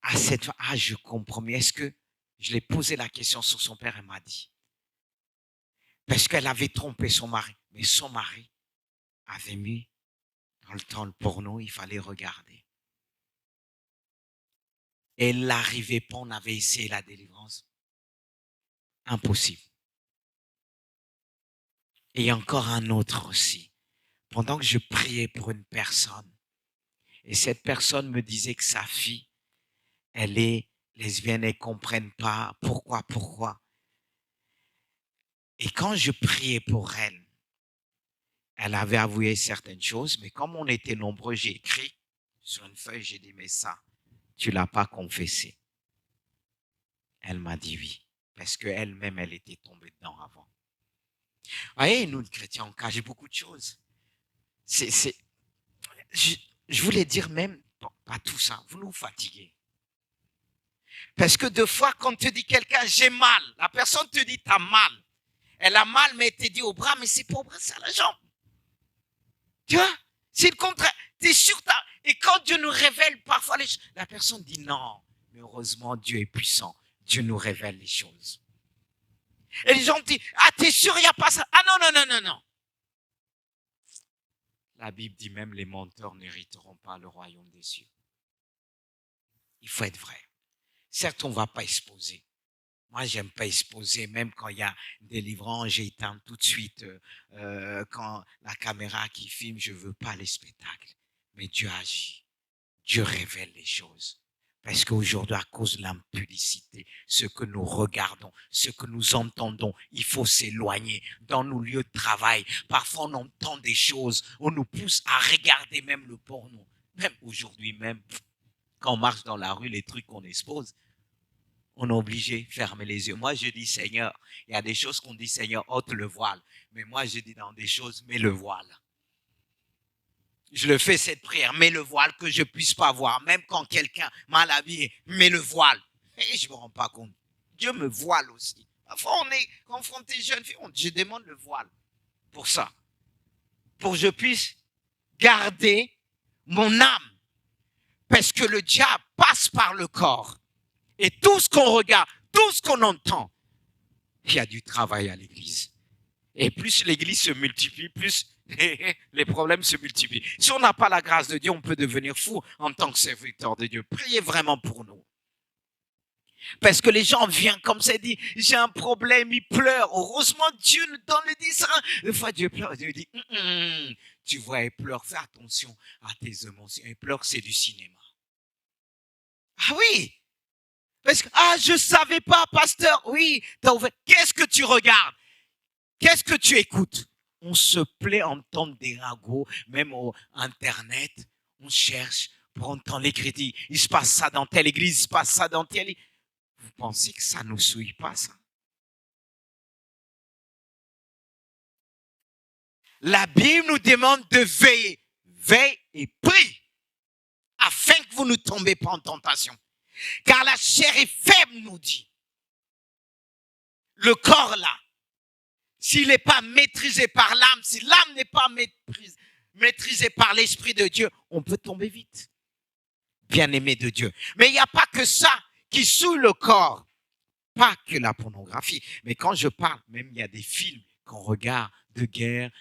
à cette femme, je comprends, mais est-ce que je l'ai posé la question sur son père, elle m'a dit, parce qu'elle avait trompé son mari, mais son mari avait mis dans le temps le porno, il fallait regarder. Et elle n'arrivait pas, on avait essayé la délivrance. Impossible. Et il y a encore un autre aussi. Pendant que je priais pour une personne, et cette personne me disait que sa fille, elle est lesbienne, elle ne comprenne pas pourquoi. Et quand je priais pour elle, elle avait avoué certaines choses, mais comme on était nombreux, j'ai écrit sur une feuille, j'ai dit, mais ça, tu ne l'as pas confessé. Elle m'a dit oui, parce qu'elle-même, elle était tombée dedans avant. Vous voyez, nous, les chrétiens, on cache beaucoup de choses. Je voulais dire même, pas tout ça, vous nous fatiguez. Parce que deux fois, quand te dit quelqu'un, j'ai mal, la personne te dit, t'as mal. Elle a mal, mais elle te dit au bras, mais c'est pas au bras, c'est à la jambe. Tu vois? C'est le contraire. Tu es sûr, et quand Dieu nous révèle parfois les choses, la personne dit non, mais heureusement, Dieu est puissant. Dieu nous révèle les choses. Et les gens disent, t'es sûr, il n'y a pas ça? Non. La Bible dit même, les menteurs n'hériteront pas le royaume des cieux. Il faut être vrai. Certes, on ne va pas exposer. Moi, j'aime pas exposer, même quand il y a des livrants, j'éteins tout de suite. Quand la caméra qui filme, je veux pas les spectacles. Mais Dieu agit. Dieu révèle les choses. Parce qu'aujourd'hui, à cause de l'impudicité, ce que nous regardons, ce que nous entendons, il faut s'éloigner dans nos lieux de travail. Parfois, on entend des choses, on nous pousse à regarder même le porno. Même aujourd'hui, même quand on marche dans la rue, les trucs qu'on expose, on est obligé de fermer les yeux. Moi, je dis, Seigneur, il y a des choses qu'on dit, Seigneur, ôte le voile. Mais moi, je dis dans des choses, mets le voile. Je le fais cette prière, mets le voile que je puisse pas voir. Même quand quelqu'un mal habillé, mets le voile. Et je me rends pas compte. Dieu me voile aussi. Parfois, on est confronté jeune fille, je demande le voile. Pour ça. Pour que je puisse garder mon âme. Parce que le diable passe par le corps. Et tout ce qu'on regarde, tout ce qu'on entend, il y a du travail à l'église. Et plus l'église se multiplie, plus les problèmes se multiplient. Si on n'a pas la grâce de Dieu, on peut devenir fou en tant que serviteur de Dieu. Priez vraiment pour nous. Parce que les gens viennent comme ça et disent, j'ai un problème, ils pleurent. Heureusement, Dieu nous donne le discernement. Des fois, Dieu pleure, Dieu dit, tu vois, il pleure, fais attention à tes émotions. Il pleure, c'est du cinéma. Ah oui! Parce que, je savais pas, pasteur. Oui, qu'est-ce que tu regardes? Qu'est-ce que tu écoutes? On se plaît à entendre des ragots, même au Internet. On cherche pour entendre les critiques. Il se passe ça dans telle église, il se passe ça dans telle église. Vous pensez que ça ne nous souille pas, ça? La Bible nous demande de veiller. Veille et prie, afin que vous ne tombez pas en tentation. Car la chair est faible, nous dit. le corps là, s'il n'est pas maîtrisé par l'âme, si l'âme n'est pas maîtrisée par l'Esprit de Dieu, on peut tomber vite. Bien-aimé de Dieu. Mais il n'y a pas que ça qui souille le corps. Pas que la pornographie. Mais quand je parle, même il y a des films qu'on regarde de guerre,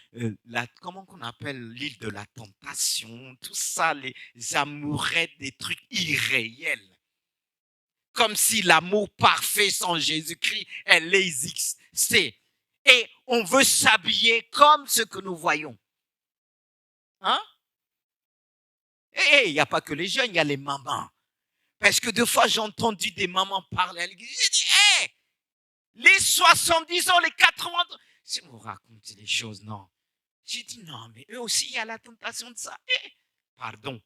comment qu'on appelle l'île de la tentation, tout ça, les amourettes, des trucs irréels. Comme si l'amour parfait sans Jésus-Christ, elle existait. Et on veut s'habiller comme ce que nous voyons. Hein? Et il n'y a pas que les jeunes, il y a les mamans. Parce que deux fois, j'ai entendu des mamans parler à l'église. J'ai dit, hé, les 70 ans, les 80 ans, si vous racontez les choses, non. J'ai dit, non, mais eux aussi, il y a la tentation de ça. Pardon.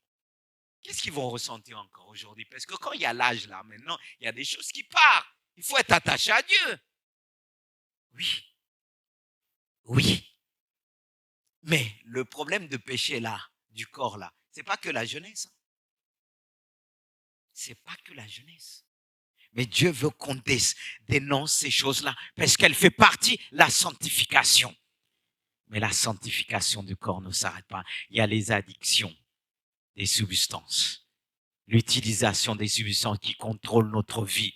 Qu'est-ce qu'ils vont ressentir encore aujourd'hui? Parce que quand il y a l'âge là, maintenant, il y a des choses qui partent. Il faut être attaché à Dieu. Oui. Oui. Mais le problème de péché là, du corps là, c'est pas que la jeunesse. C'est pas que la jeunesse. Mais Dieu veut qu'on dénonce ces choses-là parce qu'elle fait partie de la sanctification. Mais la sanctification du corps ne s'arrête pas. Il y a les addictions des substances, l'utilisation des substances qui contrôlent notre vie,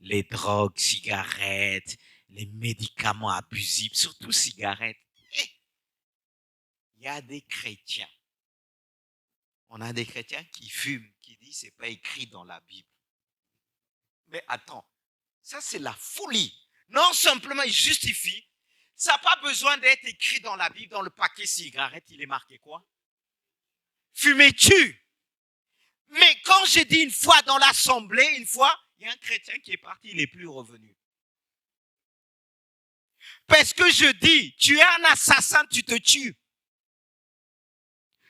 les drogues, cigarettes, les médicaments abusifs, surtout cigarettes. Il y a des chrétiens. On a des chrétiens qui fument, qui disent c'est pas écrit dans la Bible. Mais attends, ça c'est la folie. Non simplement il justifie. Ça n'a pas besoin d'être écrit dans la Bible, dans le paquet cigarette, il est marqué quoi? Fumez-tu? Mais quand j'ai dit une fois dans l'assemblée, il y a un chrétien qui est parti, il n'est plus revenu. Parce que je dis, tu es un assassin, tu te tues.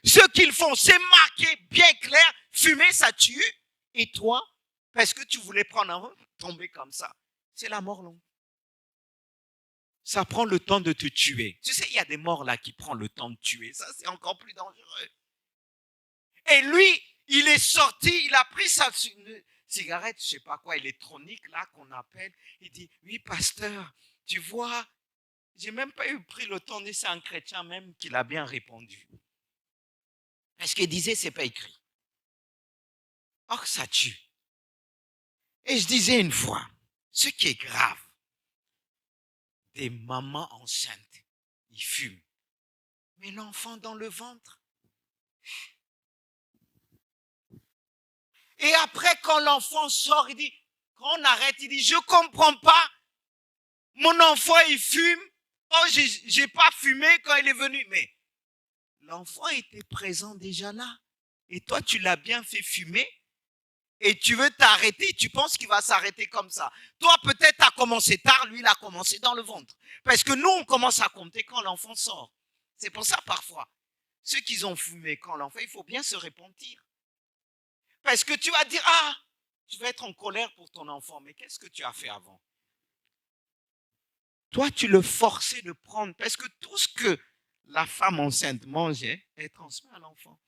Ce qu'ils font, c'est marqué bien clair, fumer, ça tue. Et toi, parce que tu voulais prendre un tomber comme ça, c'est la mort longue. Ça prend le temps de te tuer. Tu sais, il y a des morts là qui prennent le temps de tuer. Ça, c'est encore plus dangereux. Et lui, il est sorti, il a pris sa cigarette, je sais pas quoi, électronique là qu'on appelle. Il dit, oui, pasteur, tu vois, j'ai même pas pris le temps de dire, c'est un chrétien même qui l'a bien répondu. Parce qu'il disait, c'est pas écrit. Or, ça tue. Et je disais une fois, ce qui est grave, des mamans enceintes, ils fument. Mais l'enfant dans le ventre. Et après, quand l'enfant sort, il dit, quand on arrête, il dit, je comprends pas. Mon enfant, il fume. Oh, j'ai pas fumé quand il est venu. Mais l'enfant était présent déjà là. Et toi, tu l'as bien fait fumer. Et tu veux t'arrêter, tu penses qu'il va s'arrêter comme ça. Toi, peut-être, tu as commencé tard, lui, il a commencé dans le ventre. Parce que nous, on commence à compter quand l'enfant sort. C'est pour ça, parfois, ceux qui ont fumé quand l'enfant, il faut bien se repentir. Parce que tu vas dire, ah, tu vas être en colère pour ton enfant. Mais qu'est-ce que tu as fait avant? Toi, tu le forçais de prendre. Parce que tout ce que la femme enceinte mangeait est transmis à l'enfant.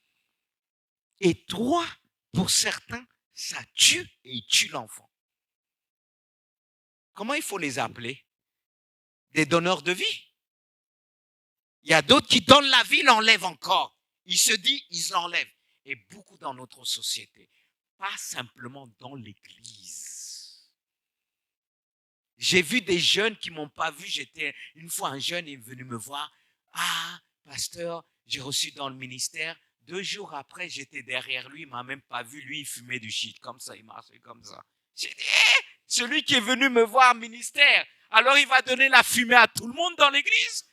Et toi, pour certains, ça tue et il tue l'enfant. Comment il faut les appeler? Des donneurs de vie. Il y a d'autres qui donnent la vie, l'enlèvent encore. Il se dit, ils l'enlèvent. Et beaucoup dans notre société. Pas simplement dans l'église. J'ai vu des jeunes qui ne m'ont pas vu. J'étais une fois un jeune, il est venu me voir. Ah, pasteur, j'ai reçu dans le ministère. 2 jours après, j'étais derrière lui. Il ne m'a même pas vu. Lui, il fumait du shit. Comme ça, il marchait comme ça. J'ai dit, celui qui est venu me voir au ministère, alors il va donner la fumée à tout le monde dans l'église?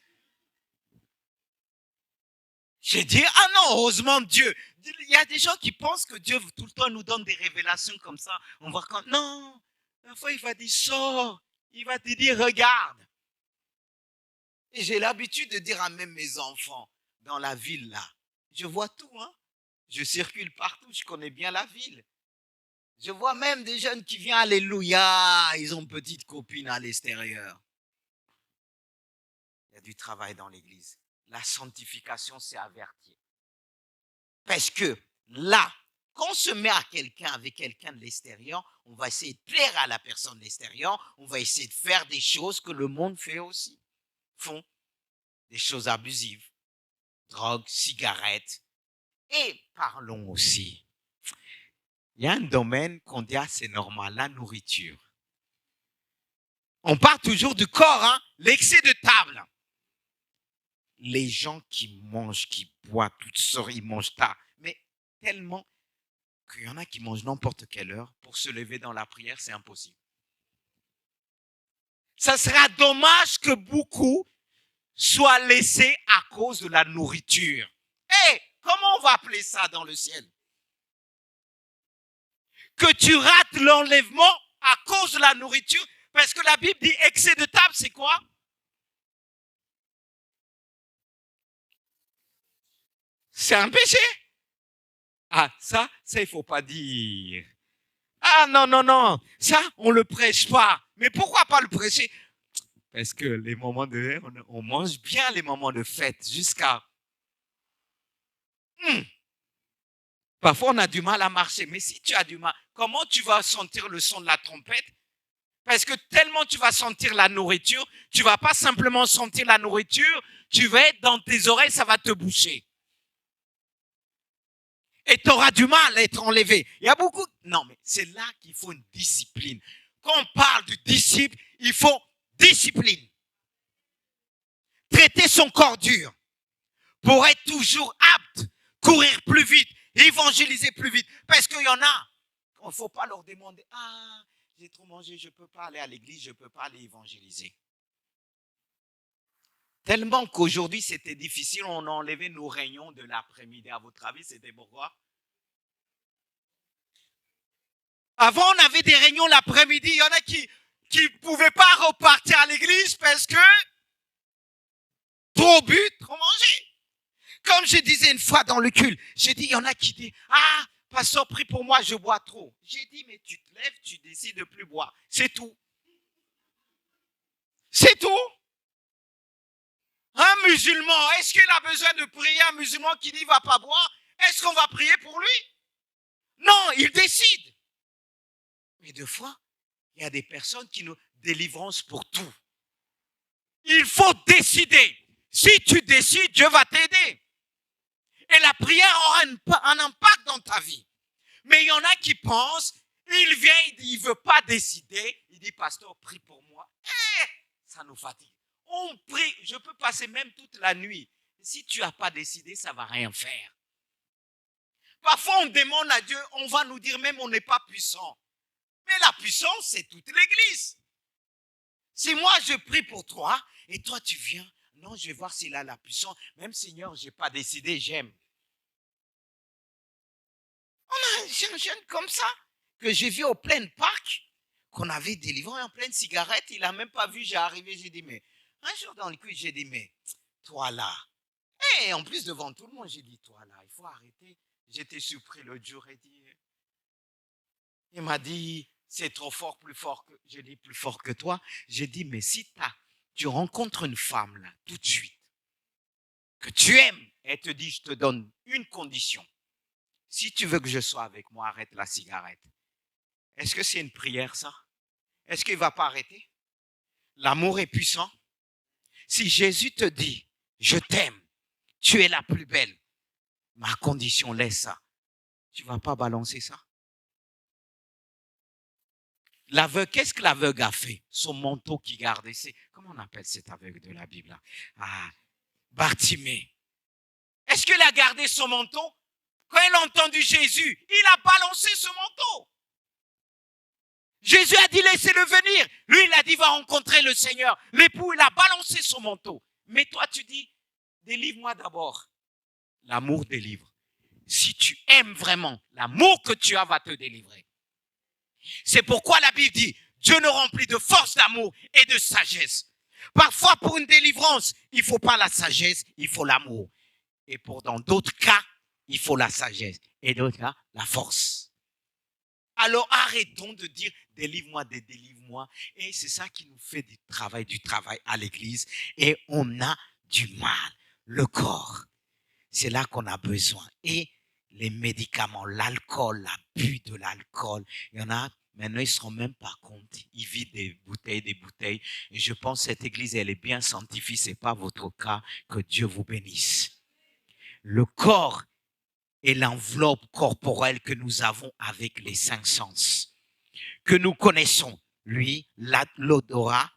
J'ai dit, ah non, heureusement Dieu. Il y a des gens qui pensent que Dieu tout le temps nous donne des révélations comme ça. On voit quand, non, une fois il va dire, sors. Il va te dire, regarde. Et j'ai l'habitude de dire à même mes enfants, dans la ville là, je vois tout, hein. Je circule partout, je connais bien la ville. Je vois même des jeunes qui viennent, alléluia, ils ont une petite copine à l'extérieur. Il y a du travail dans l'église. La sanctification, c'est avertir. Parce que là, Quand on se met avec quelqu'un de l'extérieur, on va essayer de plaire à la personne de l'extérieur, on va essayer de faire des choses que le monde fait aussi. Font des choses abusives, drogue, cigarettes. Et parlons aussi. Il y a un domaine qu'on dit, c'est normal, la nourriture. On parle toujours du corps, hein, l'excès de table. Les gens qui mangent, qui boivent, toutes sortes, ils mangent tard. Mais tellement qu'il y en a qui mangent n'importe quelle heure. Pour se lever dans la prière, c'est impossible. Ça sera dommage que beaucoup soient laissés à cause de la nourriture. Hé, comment on va appeler ça dans le ciel? Que tu rates l'enlèvement à cause de la nourriture, parce que la Bible dit excès de table, c'est quoi? C'est un péché. Ah, ça, il ne faut pas dire. Ah, non, ça, on ne le prêche pas. Mais pourquoi pas le prêcher? Parce que les moments de... On mange bien les moments de fête jusqu'à... Parfois, on a du mal à marcher. Mais si tu as du mal, comment tu vas sentir le son de la trompette? Parce que tellement tu vas sentir la nourriture, tu ne vas pas simplement sentir la nourriture, tu vas être dans tes oreilles, ça va te boucher. Et tu auras du mal à être enlevé. Il y a beaucoup... Non, mais c'est là qu'il faut une discipline. Quand on parle de disciple, il faut discipline. Traiter son corps dur pour être toujours apte, courir plus vite, évangéliser plus vite. Parce qu'il y en a, il ne faut pas leur demander, ah, j'ai trop mangé, je ne peux pas aller à l'église, je ne peux pas aller évangéliser. Tellement qu'aujourd'hui, c'était difficile, on a enlevé nos réunions de l'après-midi. À votre avis, c'était pourquoi? Avant, on avait des réunions l'après-midi. Il y en a qui ne pouvaient pas repartir à l'église parce que trop bu, trop mangé. Comme je disais une fois dans le culte, j'ai dit, il y en a qui disent, ah, pasteur, prie pour moi, je bois trop. J'ai dit, mais tu te lèves, tu décides de ne plus boire. C'est tout. C'est tout. Un musulman, est-ce qu'il a besoin de prier un musulman qui dit qu'il ne va pas boire? Est-ce qu'on va prier pour lui? Non, il décide. Mais des fois, il y a des personnes qui nous délivrance pour tout. Il faut décider. Si tu décides, Dieu va t'aider. Et la prière aura un impact dans ta vie. Mais il y en a qui pensent, il vient, il ne veut pas décider. Il dit, pasteur, prie pour moi. Ça nous fatigue. On prie, je peux passer même toute la nuit. Si tu n'as pas décidé, ça ne va rien faire. Parfois, on demande à Dieu, on va nous dire même on n'est pas puissant. Mais la puissance, c'est toute l'église. Si moi, je prie pour toi, et toi, tu viens, non, je vais voir s'il a la puissance. Même Seigneur, je n'ai pas décidé, j'aime. On a un jeune comme ça, que j'ai vu au plein parc, qu'on avait délivré en pleine cigarette. Il n'a même pas vu, j'ai arrivé, j'ai dit, mais un jour dans le culte, j'ai dit, mais toi là. Et en plus, devant tout le monde, j'ai dit, toi là, il faut arrêter. J'étais surpris l'autre jour et dit, il m'a dit, c'est trop fort, plus fort que, j'ai dit, plus fort que toi. J'ai dit, mais si tu rencontres une femme là, tout de suite, que tu aimes, elle te dit, je te donne une condition. Si tu veux que je sois avec moi, arrête la cigarette. Est-ce que c'est une prière, ça? Est-ce qu'il ne va pas arrêter? L'amour est puissant. Si Jésus te dit, je t'aime, tu es la plus belle, ma condition, laisse ça. Tu ne vas pas balancer ça? L'aveugle, qu'est-ce que l'aveugle a fait? Son manteau qui gardait, comment on appelle cet aveugle de la Bible là? Ah, Bartimée. Est-ce qu'il a gardé son manteau? Quand il a entendu Jésus, il a balancé ce manteau. Jésus a dit, laissez-le venir. Lui, il a dit, va rencontrer le Seigneur. L'époux, il a balancé son manteau. Mais toi, tu dis, délivre-moi d'abord. L'amour délivre. Si tu aimes vraiment, l'amour que tu as va te délivrer. C'est pourquoi la Bible dit, Dieu nous remplit de force d'amour et de sagesse. Parfois, pour une délivrance, il ne faut pas la sagesse, il faut l'amour. Et dans d'autres cas, il faut la sagesse. Et d'autres cas, la force. Alors arrêtons de dire délivre-moi, délivre-moi. Et c'est ça qui nous fait du travail à l'église. Et on a du mal. Le corps, c'est là qu'on a besoin. Et les médicaments, l'alcool, l'abus de l'alcool. Il y en a, maintenant, ils ne se rendent même pas compte. Ils vident des bouteilles. Et je pense que cette église, elle est bien sanctifiée. Ce n'est pas votre cas. Que Dieu vous bénisse. Le corps est l'enveloppe corporelle que nous avons avec les 5 sens. Que nous connaissons. Lui, l'odorat,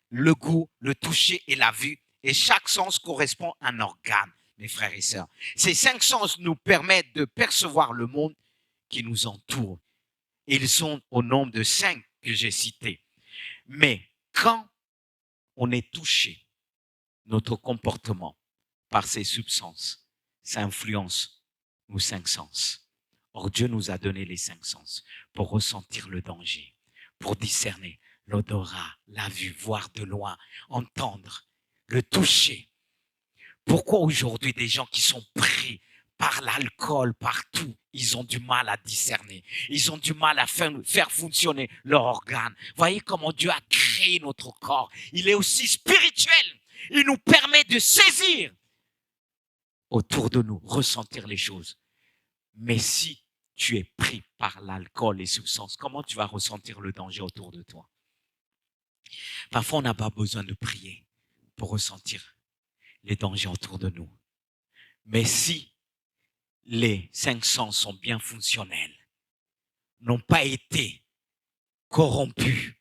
le goût, le toucher et la vue. Et chaque sens correspond à un organe, mes frères et sœurs. Ces 5 sens nous permettent de percevoir le monde qui nous entoure. Ils sont au nombre de 5 que j'ai cités. Mais quand on est touché, notre comportement par ces substances, ça influence nos 5 sens. Or, Dieu nous a donné les 5 sens pour ressentir le danger, pour discerner l'odorat, la vue, voir de loin, entendre, le toucher. Pourquoi aujourd'hui des gens qui sont pris par l'alcool, partout, ils ont du mal à discerner. Ils ont du mal à faire fonctionner leur organe. Voyez comment Dieu a créé notre corps. Il est aussi spirituel. Il nous permet de saisir autour de nous, ressentir les choses. Mais si tu es pris par l'alcool, les substances, comment tu vas ressentir le danger autour de toi? Parfois, on n'a pas besoin de prier pour ressentir les dangers autour de nous. Mais si les 5 sens sont bien fonctionnels, n'ont pas été corrompus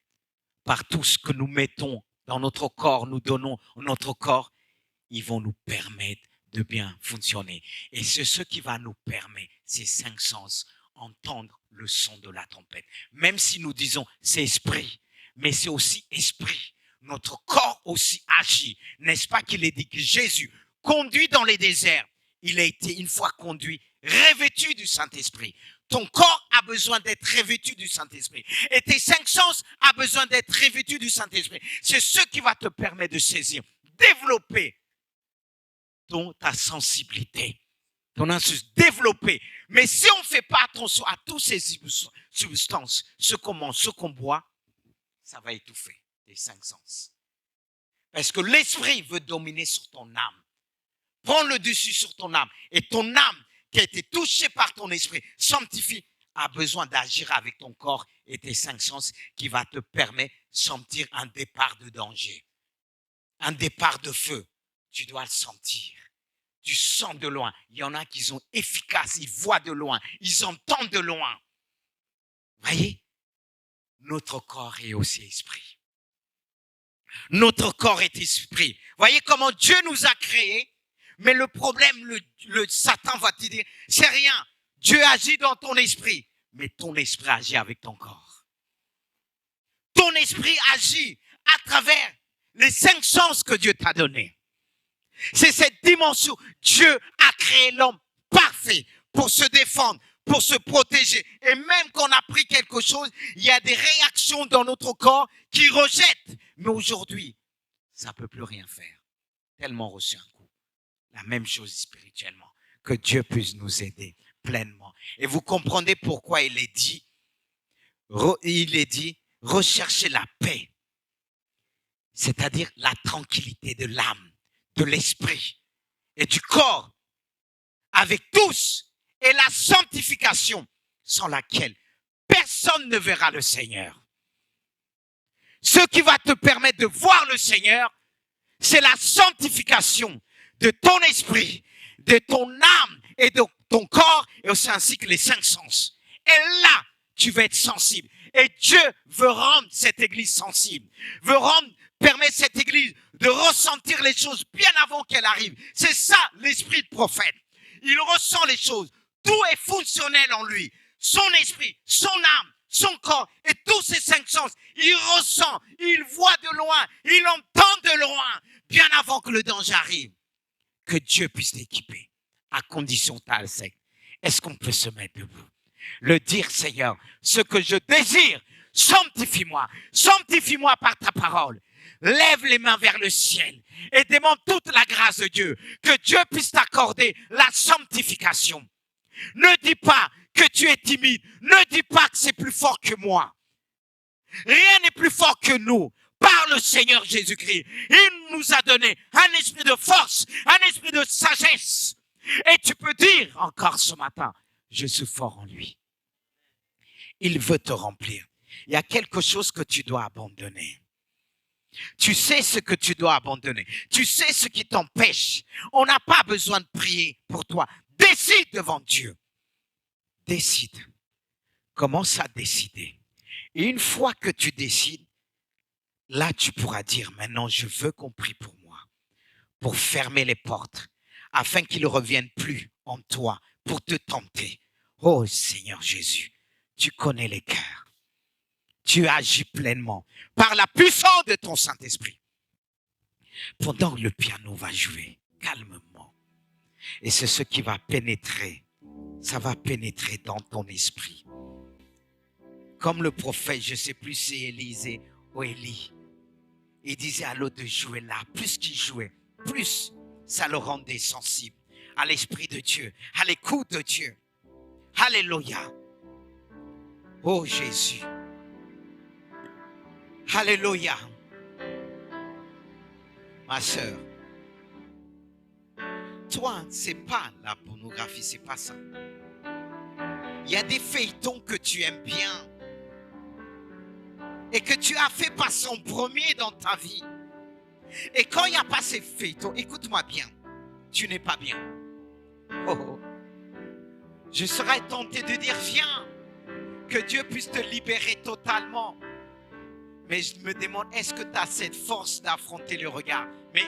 par tout ce que nous mettons dans notre corps, nous donnons à notre corps, ils vont nous permettre de bien fonctionner. Et c'est ce qui va nous permettre, ces 5 sens, entendre le son de la trompette. Même si nous disons c'est esprit, mais c'est aussi esprit. Notre corps aussi agit. N'est-ce pas qu'il est dit que Jésus conduit dans les déserts? Il a été une fois conduit, revêtu du Saint-Esprit. Ton corps a besoin d'être revêtu du Saint-Esprit. Et tes 5 sens ont besoin d'être revêtus du Saint-Esprit. C'est ce qui va te permettre de saisir, développer ta sensibilité, ton insouciance, développer. Mais si on ne fait pas attention à toutes ces substances, ce qu'on mange, ce qu'on boit, ça va étouffer les 5 sens. Parce que l'esprit veut dominer sur ton âme. Prends le dessus sur ton âme. Et ton âme qui a été touchée par ton esprit, sanctifié, a besoin d'agir avec ton corps et tes 5 sens qui va te permettre de sentir un départ de danger. Un départ de feu. Tu dois le sentir. Tu sens de loin. Il y en a qui sont efficaces. Ils voient de loin. Ils entendent de loin. Voyez? Notre corps est aussi esprit. Notre corps est esprit. Voyez comment Dieu nous a créés. Mais le problème, le Satan va te dire, c'est rien. Dieu agit dans ton esprit. Mais ton esprit agit avec ton corps. Ton esprit agit à travers les 5 sens que Dieu t'a donnés. C'est cette dimension. Dieu a créé l'homme parfait pour se défendre, pour se protéger. Et même quand on a pris quelque chose, il y a des réactions dans notre corps qui rejettent. Mais aujourd'hui, ça ne peut plus rien faire. Tellement reçu un coup. La même chose spirituellement. Que Dieu puisse nous aider pleinement. Et vous comprenez pourquoi il est dit, recherchez la paix. C'est-à-dire la tranquillité de l'âme, de l'esprit et du corps avec tous et la sanctification sans laquelle personne ne verra le Seigneur. Ce qui va te permettre de voir le Seigneur, c'est la sanctification de ton esprit, de ton âme et de ton corps et aussi ainsi que les 5 sens. Et là, tu vas être sensible. Et Dieu veut rendre cette église sensible, permettre cette église de ressentir les choses bien avant qu'elles arrivent. C'est ça l'esprit de prophète. Il ressent les choses. Tout est fonctionnel en lui. Son esprit, son âme, son corps et tous ses 5 sens. Il ressent, il voit de loin, il entend de loin, bien avant que le danger arrive. Que Dieu puisse t'équiper, à condition telle sec. Est-ce qu'on peut se mettre debout? Le dire, Seigneur, ce que je désire, sanctifie-moi par ta parole. Lève les mains vers le ciel et demande toute la grâce de Dieu, que Dieu puisse t'accorder la sanctification. Ne dis pas que tu es timide, ne dis pas que c'est plus fort que moi. Rien n'est plus fort que nous. Par le Seigneur Jésus-Christ, il nous a donné un esprit de force, un esprit de sagesse. Et tu peux dire encore ce matin, Je suis fort en lui. Il veut te remplir. Il y a quelque chose que tu dois abandonner. Tu sais ce que tu dois abandonner. Tu sais ce qui t'empêche. On n'a pas besoin de prier pour toi. Décide devant Dieu. Décide. Commence à décider. Et une fois que tu décides, là tu pourras dire, maintenant je veux qu'on prie pour moi, pour fermer les portes, afin qu'il ne revienne plus en toi, pour te tenter. Oh Seigneur Jésus, tu connais les cœurs. Tu agis pleinement par la puissance de ton Saint-Esprit. Pendant que le piano va jouer, calmement. Et c'est ce qui va pénétrer. Ça va pénétrer dans ton esprit. Comme le prophète, je ne sais plus si c'est Élisée ou Élie. Il disait à l'autre de jouer là. Plus qu'il jouait, plus ça le rendait sensible à l'Esprit de Dieu, à l'écoute de Dieu. Alléluia. Oh Jésus. Alléluia. Ma sœur, toi, c'est pas la pornographie, c'est pas ça. Il y a des feuilletons que tu aimes bien et que tu as fait passer en premier dans ta vie. Et quand il n'y a pas ces feuilletons, écoute-moi bien, tu n'es pas bien. Oh. Je serais tenté de dire, viens, que Dieu puisse te libérer totalement. Mais je me demande, est-ce que tu as cette force d'affronter le regard? Mais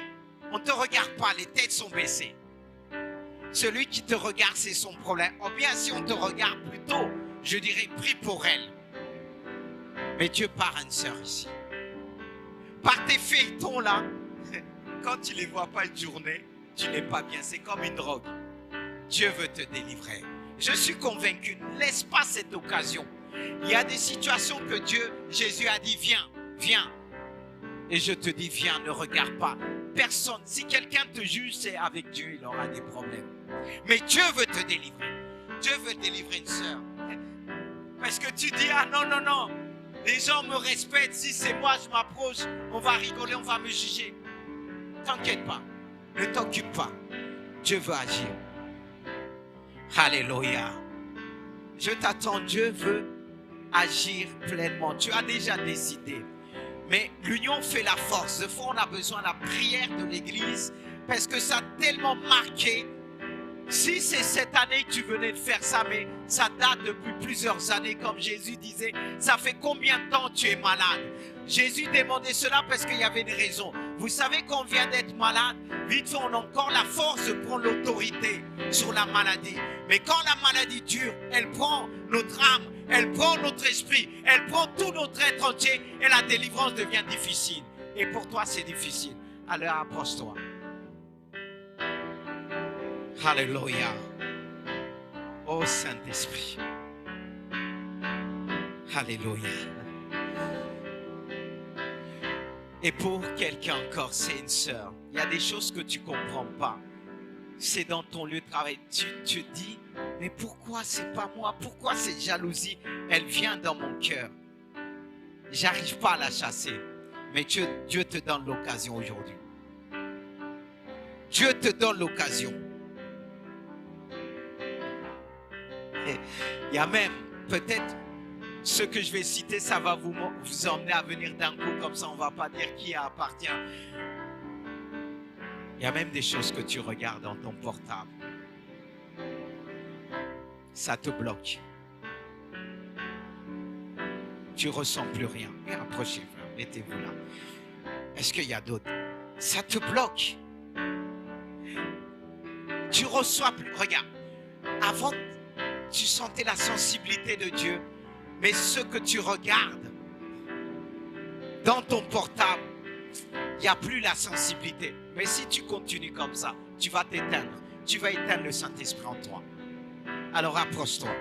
on ne te regarde pas, les têtes sont baissées. Celui qui te regarde, c'est son problème. Ou bien si on te regarde plutôt, je dirais, prie pour elle. Mais Dieu part à une sœur ici. Par tes feuilletons là, quand tu ne les vois pas une journée, tu n'es pas bien. C'est comme une drogue. Dieu veut te délivrer. Je suis convaincu, ne laisse pas cette occasion. Il y a des situations que Jésus a dit, viens, viens. Et je te dis, viens, ne regarde pas. Personne, si quelqu'un te juge, c'est avec Dieu, il aura des problèmes. Mais Dieu veut te délivrer. Dieu veut délivrer une sœur. Parce que tu dis, ah non, non, non. Les gens me respectent, si c'est moi, je m'approche, on va rigoler, on va me juger. T'inquiète pas, ne t'occupe pas. Dieu veut agir. Alléluia. Je t'attends, Dieu veut agir pleinement. Tu as déjà décidé. Mais l'union fait la force. De fois, on a besoin de la prière de l'Église parce que ça a tellement marqué. Si c'est cette année que tu venais de faire ça, mais ça date depuis plusieurs années, comme Jésus disait, ça fait combien de temps tu es malade? Jésus demandait cela parce qu'il y avait une raison. Vous savez qu'on vient d'être malade, vite fait, on a encore la force de prendre l'autorité sur la maladie. Mais quand la maladie dure, elle prend notre âme, elle prend notre esprit, elle prend tout notre être entier et la délivrance devient difficile. Et pour toi, c'est difficile. Alors approche-toi. Alléluia. Oh Saint-Esprit. Alléluia. Et pour quelqu'un encore, c'est une sœur. Il y a des choses que tu ne comprends pas. C'est dans ton lieu de travail. Tu te dis, mais pourquoi c'est pas moi? Pourquoi cette jalousie? Elle vient dans mon cœur. J'arrive pas à la chasser. Mais Dieu te donne l'occasion aujourd'hui. Dieu te donne l'occasion. Il y a même, peut-être, ce que je vais citer, ça va vous emmener à venir d'un coup, comme ça on ne va pas dire qui appartient. Il y a même des choses que tu regardes dans ton portable. Ça te bloque. Tu ne ressens plus rien. Et approchez-vous, mettez-vous là. Est-ce qu'il y a d'autres? Ça te bloque. Tu reçois plus. Regarde, avant, tu sentais la sensibilité de Dieu. Mais ce que tu regardes dans ton portable, il n'y a plus la sensibilité. Mais si tu continues comme ça, tu vas t'éteindre. Tu vas éteindre le Saint-Esprit en toi. Alors approche-toi.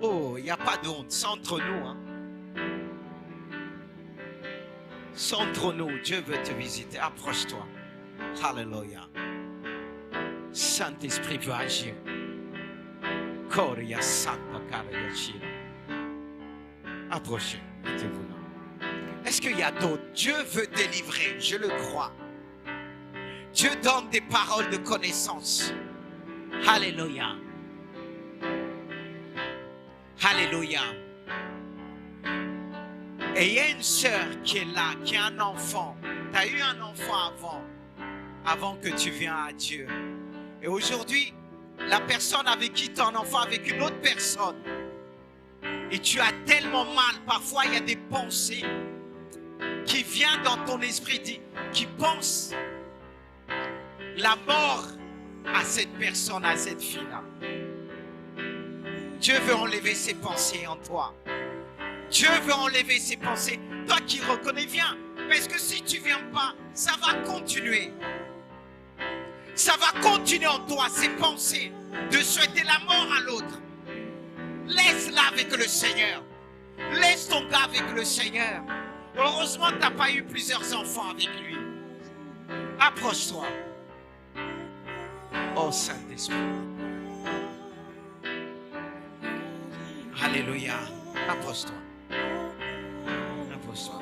Oh, il n'y a pas de honte. C'est entre nous. Hein. C'est entre nous. Dieu veut te visiter. Approche-toi. Alléluia. Saint-Esprit veut agir. Koria Santa Karayachira. Approchez, mettez-vous là. Est-ce qu'il y a d'autres? Dieu veut délivrer, je le crois. Dieu donne des paroles de connaissance. Alléluia. Alléluia. Et il y a une sœur qui est là, qui a un enfant. Tu as eu un enfant avant que tu viennes à Dieu. Et aujourd'hui, la personne avec qui tu as un enfant, avec une autre personne. Et tu as tellement mal. Parfois, il y a des pensées qui viennent dans ton esprit, qui pensent la mort à cette personne, à cette fille-là. Dieu veut enlever ces pensées en toi. Dieu veut enlever ces pensées. Toi qui reconnais, viens. Parce que si tu ne viens pas, ça va continuer. Ça va continuer en toi, ces pensées, de souhaiter la mort à l'autre. Laisse-la avec le Seigneur. Laisse ton gars avec le Seigneur. Heureusement que tu n'as pas eu plusieurs enfants avec lui. Approche-toi. Oh Saint-Esprit. Alléluia. Approche-toi. Approche-toi.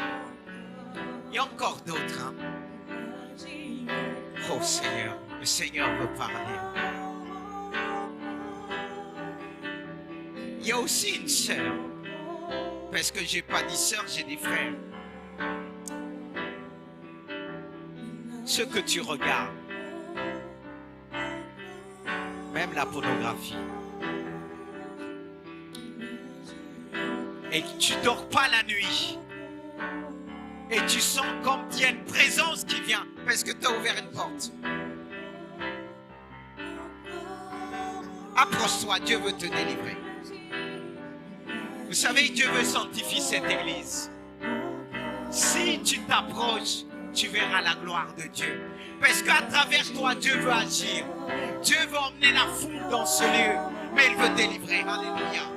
Il y a encore d'autres. Hein? Oh Seigneur. Le Seigneur veut parler. Il y a aussi une sœur. Parce que je n'ai pas dit sœur, j'ai dit frère. Ce que tu regardes, même la pornographie, et que tu ne dors pas la nuit, et tu sens comme il y a une présence qui vient, parce que tu as ouvert une porte. Approche-toi, Dieu veut te délivrer. Vous savez, Dieu veut sanctifier cette église. Si tu t'approches, tu verras la gloire de Dieu. Parce qu'à travers toi, Dieu veut agir. Dieu veut emmener la foule dans ce lieu. Mais il veut délivrer. Alléluia.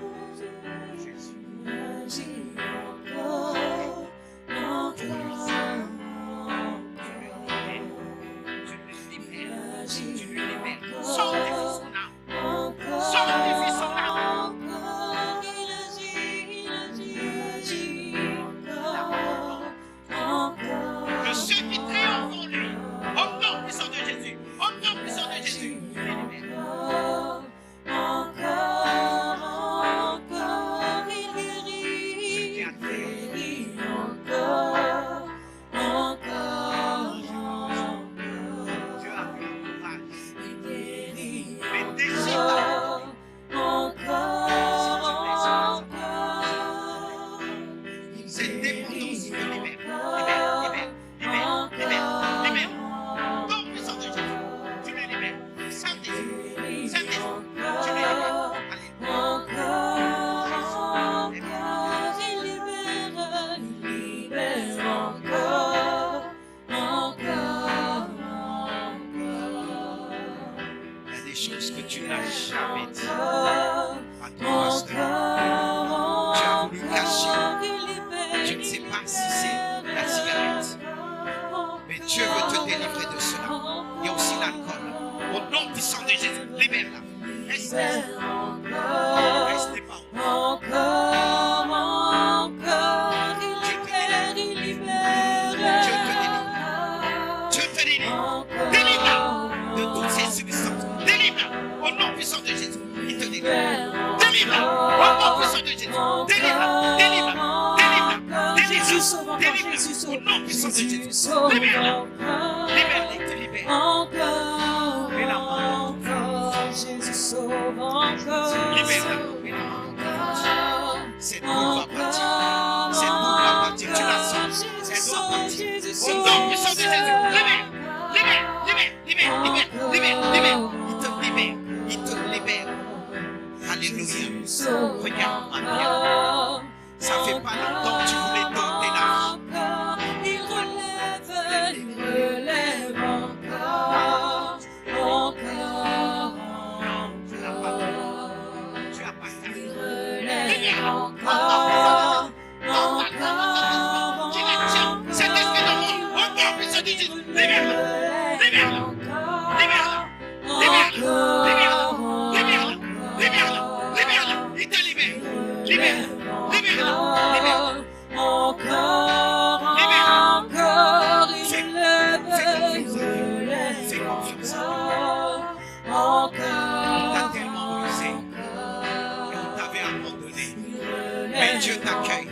Dieu t'accueille.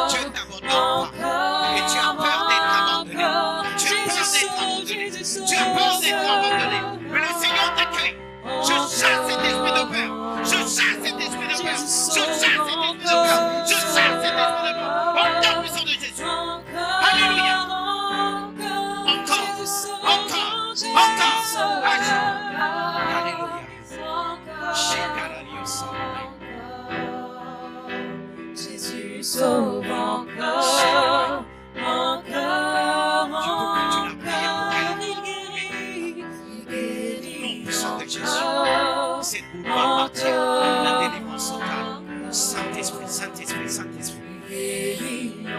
Dieu ne t'abandonne pas. Et tu as peur d'être abandonné. Tu as peur d'être abandonné. Tu as peur d'être abandonné. Mais le Seigneur t'accueille. Je chasse cet esprit de peur. Je chasse cet esprit de peur. Je chasse cet esprit de peur. Je chasse cet esprit de peur. Au nom puissant de Jésus. Alléluia. Encore. Alléluia. Jésus sauve encore, encore, encore, il guérit, Cette boule va partir, la délivrance totale. Saint-Esprit, Saint-Esprit, Saint-Esprit.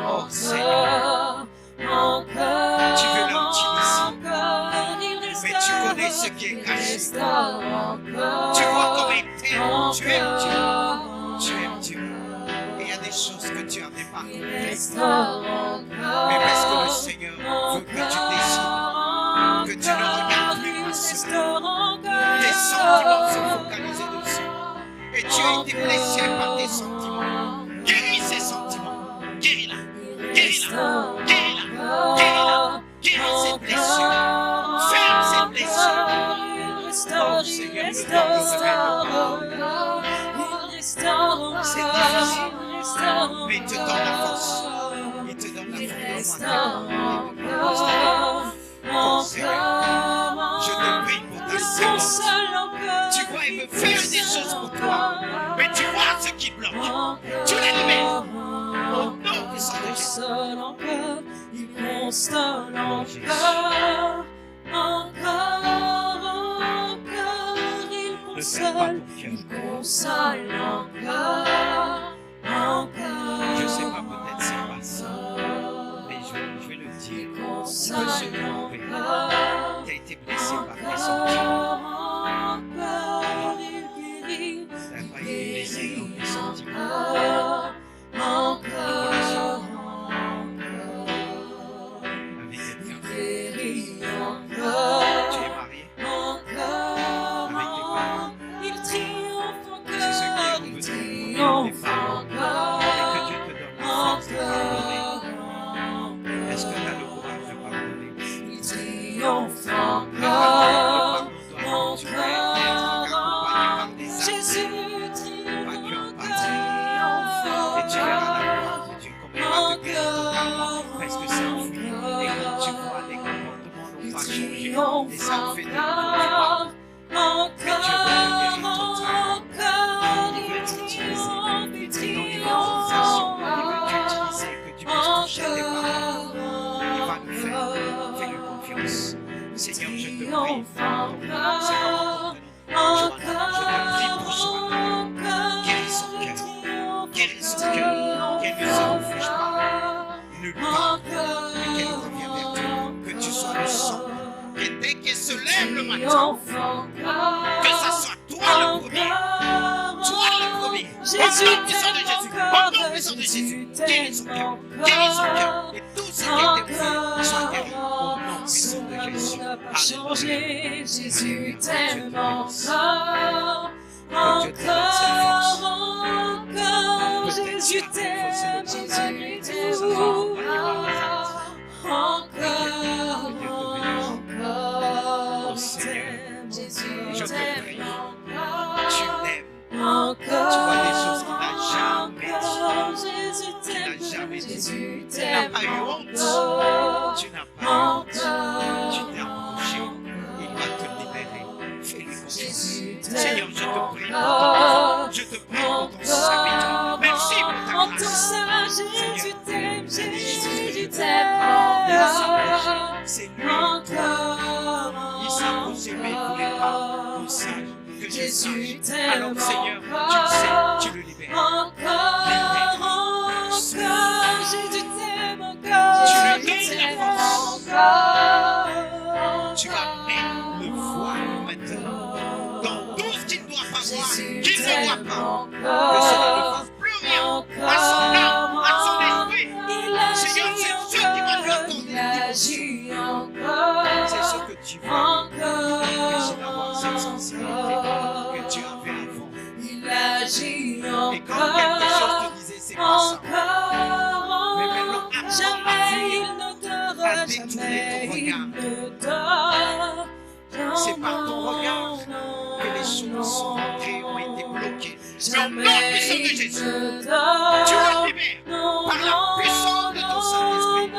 Oh Seigneur, tu veux l'utiliser, mais tu connais ce qui est caché. Tu vois comment il t'aime, tu aimes Dieu, tu aimes Dieu. Et il y a des choses que tu n'avais pas comprises. Mais parce que le Seigneur veut que tu décides, que tu ne regardes plus à cela. Tes sentiments sont focalisés dessus. Et tu as été blessé par tes sentiments. Guéris ces sentiments. Guéris-la. Guéris-la. Guéris-la. Guéris-la. Guéris cette blessure. Ferme cette blessure. Oh Seigneur, le temps de se mettre c'est difficile. Mais il te donne la force. Il te donne la force. Oh Seigneur, je te prie pour ta séance. Tu vois, il veut faire des choses pour toi. Mais tu vois ce qui bloque. Tu les libères. Au nom puissant de Jésus. Il console encore, encore, il console encore, encore. Je ne sais pas, peut-être c'est pas ça, mais je vais le dire. On peut se tromper. Tu as été blessé par tes sentiments. Tu n'as pas été blessé dans tes sentiments. Tu es marié avec tes parents. Il triomphe encore, C'est ce qui est revenu des parents. Et que Dieu te donne la force de pardonner. Est-ce que tu as le courage de pardonner? il triomphe encore, Le pardon doit continuer à être accompagné par des actes. Jésus Pas que en partie. triomphe Et tu verras la gloire de Dieu comme il va te guérir totalement. Parce que ça fuit. Et quand tu vois les comportements n'ont pas changé. Et ça te fait des encore, Mais Dieu veut te guérir totalement. encore, Il veut t'utiliser. il Dans triomphe l'évangélisation, il veut t'utiliser, que tu puisses toucher tes parents. Il va le faire. Fais-lui confiance. Seigneur, je te prie. Je te prie pour soi. Guéris son cœur. Guéris son cœur. Qu'elle ne se refuge pas nulle part. Mais qu'elle revienne vers toi. Que tu sois le sang. Et dès qu'elle se lève le matin, que ça soit toi le premier. Toi le premier. Au nom puissant de Jésus. Au nom puissant de Jésus. Guéris son cœur. Guéris son cœur. Et tout ce qui est détruit soit guéri. Au nom puissant de Jésus. changé, Jésus t'aime encore, Que Dieu te donne cette force. encore, Jésus t'aime, Jésus t'aime, encore, Oh Seigneur, Jésus je te t'aime, prie. Tu encore, l'aimes. encore, Tu vois des choses qu'il n'a jamais encore, Jésus Tu n'as t'aime, jamais dit. Jésus Tu n'as t'aime, pas eu honte. encore, Tu n'as pas eu honte. Tu encore, t'es approché. Il va te libérer. Fais-lui confiance. Jésus Seigneur, je te t'aime prie. encore. Je te prie pour ton serviteur. Merci pour ta En ton grâce. sein, Jésus t'aime, Jésus t'aime C'est lui. encore. Il s'approchait, mais il ne voulait pas qu'on sache que je Jésus sache. t'aime Alors, Seigneur, tu le sais, tu le libères. encore, Jésus t'aime encore, Tu lui tu donnes la t'aimes force. encore. Tu vas même le voir maintenant. Dans tout ce qu'il ne doit pas voir, Jésus qu'il ne voit t'aime pas. Que cela ne encore. fasse plus rien à son âme, à son esprit. Seigneur, c'est ce qui va lui accorder Il le agit encore. C'est ce que tu veux. C'est d'avoir cette sensibilité que tu avais avant. Il agit Et quand quelque chose encore. te disait c'est pas regard. C'est par ton regard que les choses sont rentrées, ont été bloquées. Au nom puissant de Jésus, tu le libères par la puissance de ton Saint-Esprit.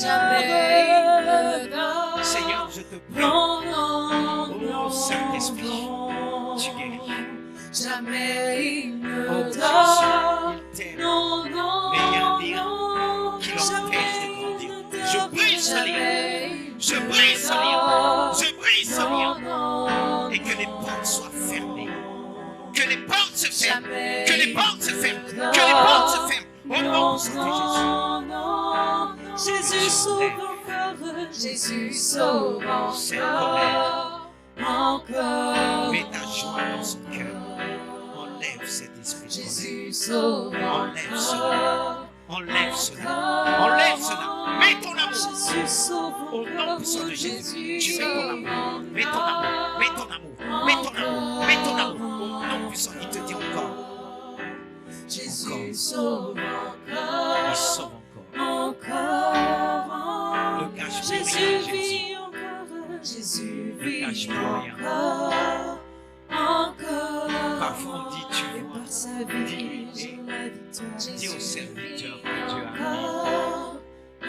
Alléluia. Seigneur, je te prie, ô Saint-Esprit, tu guéris. Oh Jésus, il t'aime, mais il y a un lien qui l'empêche de grandir. Je brise ce lien, je brise ce lien, je brise ce lien, et que les portes soient fermées, que les portes se ferment, que les portes se ferment, que les portes se ferment. Au nom de Jésus. Jésus sauve encore, Jésus sauve encore. Mets ta joie dans son cœur. Enlève cet esprit de Jésus sauve enlève cela. Enlève cela. Enlève cela. Mets ton amour. Jésus sauve Au nom puissant de Jésus. Tu mets ton amour. Mets ton amour. Mets ton amour. Mets ton amour. Mets ton amour. Au nom puissant, il te dit encore. Jésus sauve Il encore. sauve encore. Ne gâche plus rien, Jésus Jésus. vit encore. Jésus Ne vit gâche plus rien. encore. Parfois on dit tu Et vois. par sa vie, j'ai la victoire. Dis au Jésus serviteur que Dieu a mis.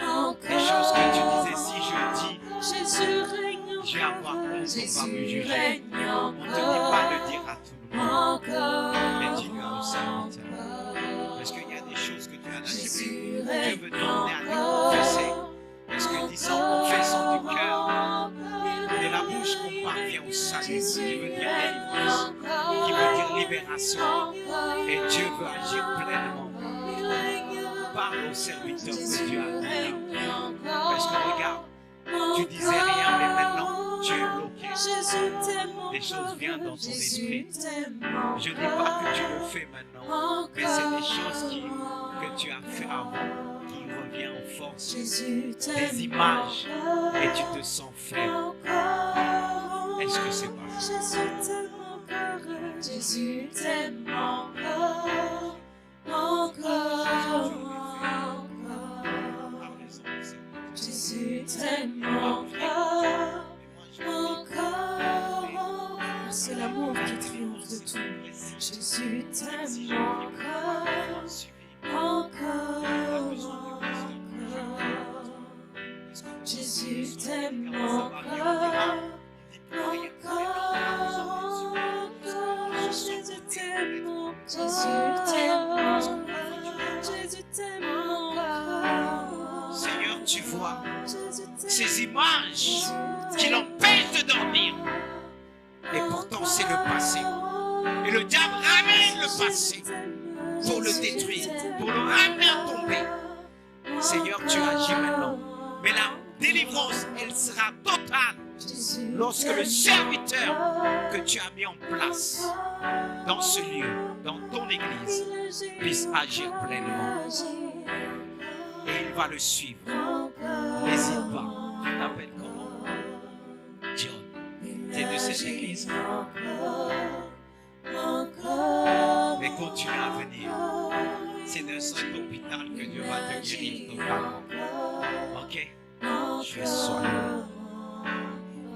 encore. Les choses que tu disais, si je dis, Jésus règne je vais avoir honte, on va me Jésus juger. règne On ne te dit pas encore. de dire à tout le monde, Encore. mais dis-le au serviteur. Parce qu'il y a des choses que tu as lâchées, Jésus mais Dieu règne veut t'emmener à te confesser. Parce que dit ça en confessant du cœur, de la bouche qu'on parvient au salut, qui veut dire délivrance, qui veut dire libération. Et Dieu veut agir pleinement. Parle au serviteur que Dieu a mis là. Parce que regarde, tu disais rien, mais maintenant tu es bloqué. Des choses viennent dans ton esprit. Je ne dis pas que tu le fais maintenant, mais c'est des choses que tu as fait avant qui reviennent en force. Des images et tu te sens faible. Est-ce que c'est pas ça? Jésus t'aime encore. Encore. Jésus t'aime encore. Encore. C'est l'amour qui triomphe de tout. Jésus t'aime encore. Encore. Jésus t'aime encore. Jésus t'aime encore. Jésus t'aime encore. Seigneur, tu vois ces images qui l'empêchent de dormir. Et pourtant, c'est le passé. Et le diable ramène le passé pour le détruire, pour le ramener à tomber. Seigneur, tu agis maintenant. Mais la délivrance, elle sera totale lorsque le serviteur que tu as mis en place dans ce lieu, dans ton église, puisse agir pleinement. Et il va le suivre. N'hésite pas. Tu t'appelles comment? John. Tu es de cette église. Mais continue à venir. C'est dans cet hôpital que Dieu va te guérir totalement. Ok? Je vais soigner.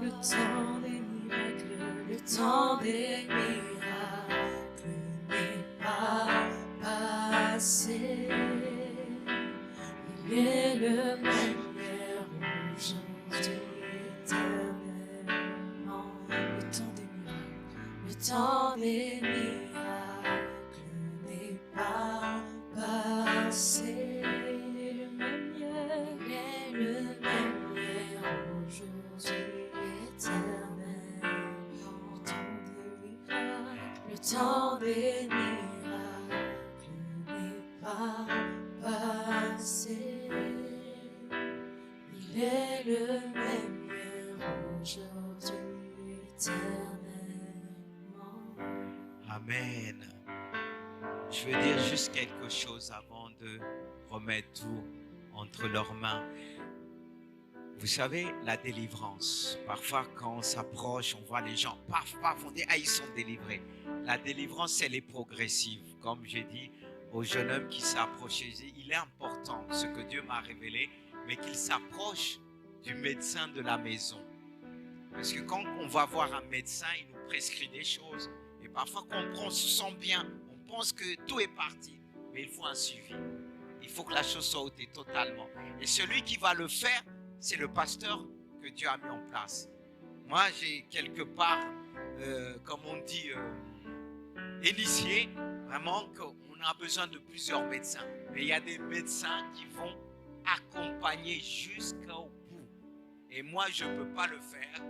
Le temps des miracles, le temps des miracles n'est pas passé. Il est le même hier, aujourd'hui, éternellement. Le temps des miracles n'est pas passé. Il est le même hier, il est le même hier, aujourd'hui, éternellement. Le temps des miracles n'est pas passé. Il est le même hier, aujourd'hui, éternellement. Amen. Je veux dire juste quelque chose avant de remettre tout entre leurs mains. Vous savez, la délivrance. Parfois, quand on s'approche, on voit les gens, paf, paf, on dit, ah, ils sont délivrés. La délivrance, elle est progressive. Comme j'ai dit au jeune homme qui s'est approché, il est important ce que Dieu m'a révélé, mais qu'il s'approche du médecin de la maison. Parce que quand on va voir un médecin, il nous prescrit des choses. Et parfois, quand on se sent bien, on pense que tout est parti. Mais il faut un suivi. Il faut que la chose soit ôtée totalement. Et celui qui va le faire, c'est le pasteur que Dieu a mis en place. Moi, j'ai quelque part, comme on dit, initié, vraiment qu'on a besoin de plusieurs médecins. Mais il y a des médecins qui vont accompagner jusqu'au bout. Et moi, je ne peux pas le faire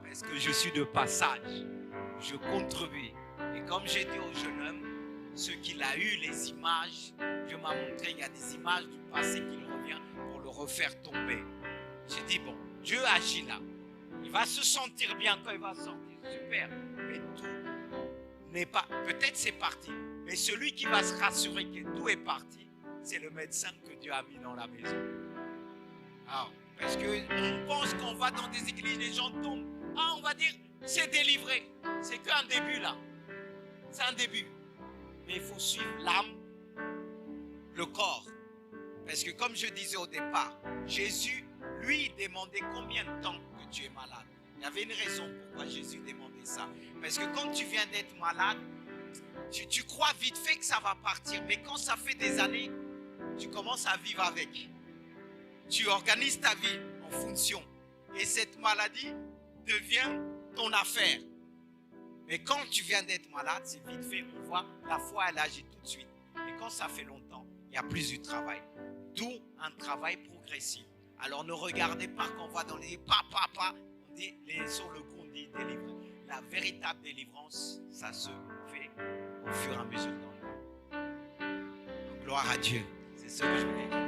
parce que je suis de passage. Je contribue. Et comme j'ai dit au jeune homme, ce qu'il a eu, les images, Dieu m'a montré, il y a des images du passé qui revient pour le refaire tomber. J'ai dit, bon, Dieu agit là. Il va se sentir bien quand il va sortir. Super. Mais tout n'est pas... Peut-être c'est parti. Mais celui qui va se rassurer que tout est parti, c'est le médecin que Dieu a mis dans la maison. Alors, parce qu'on pense qu'on va dans des églises, les gens tombent. Ah, on va dire, c'est délivré. C'est qu'un début là. C'est un début. Mais il faut suivre l'âme, le corps. Parce que comme je disais au départ, Jésus, lui, demandait combien de temps que tu es malade. Il y avait une raison pourquoi Jésus demandait ça. Parce que quand tu viens d'être malade, tu crois vite fait que ça va partir. Mais quand ça fait des années, tu commences à vivre avec. Tu organises ta vie en fonction. Et cette maladie devient ton affaire. Mais quand tu viens d'être malade, c'est vite fait. On voit, la foi, elle agit tout de suite. Mais quand ça fait longtemps, il y a plus du travail. D'où un travail progressif. Alors ne regardez pas qu'on va dans les pas. On dit, sur le coup, on dit délivrance. La véritable délivrance, ça se fait au fur et à mesure dans le monde. Gloire à Dieu. C'est ce que je voulais dire.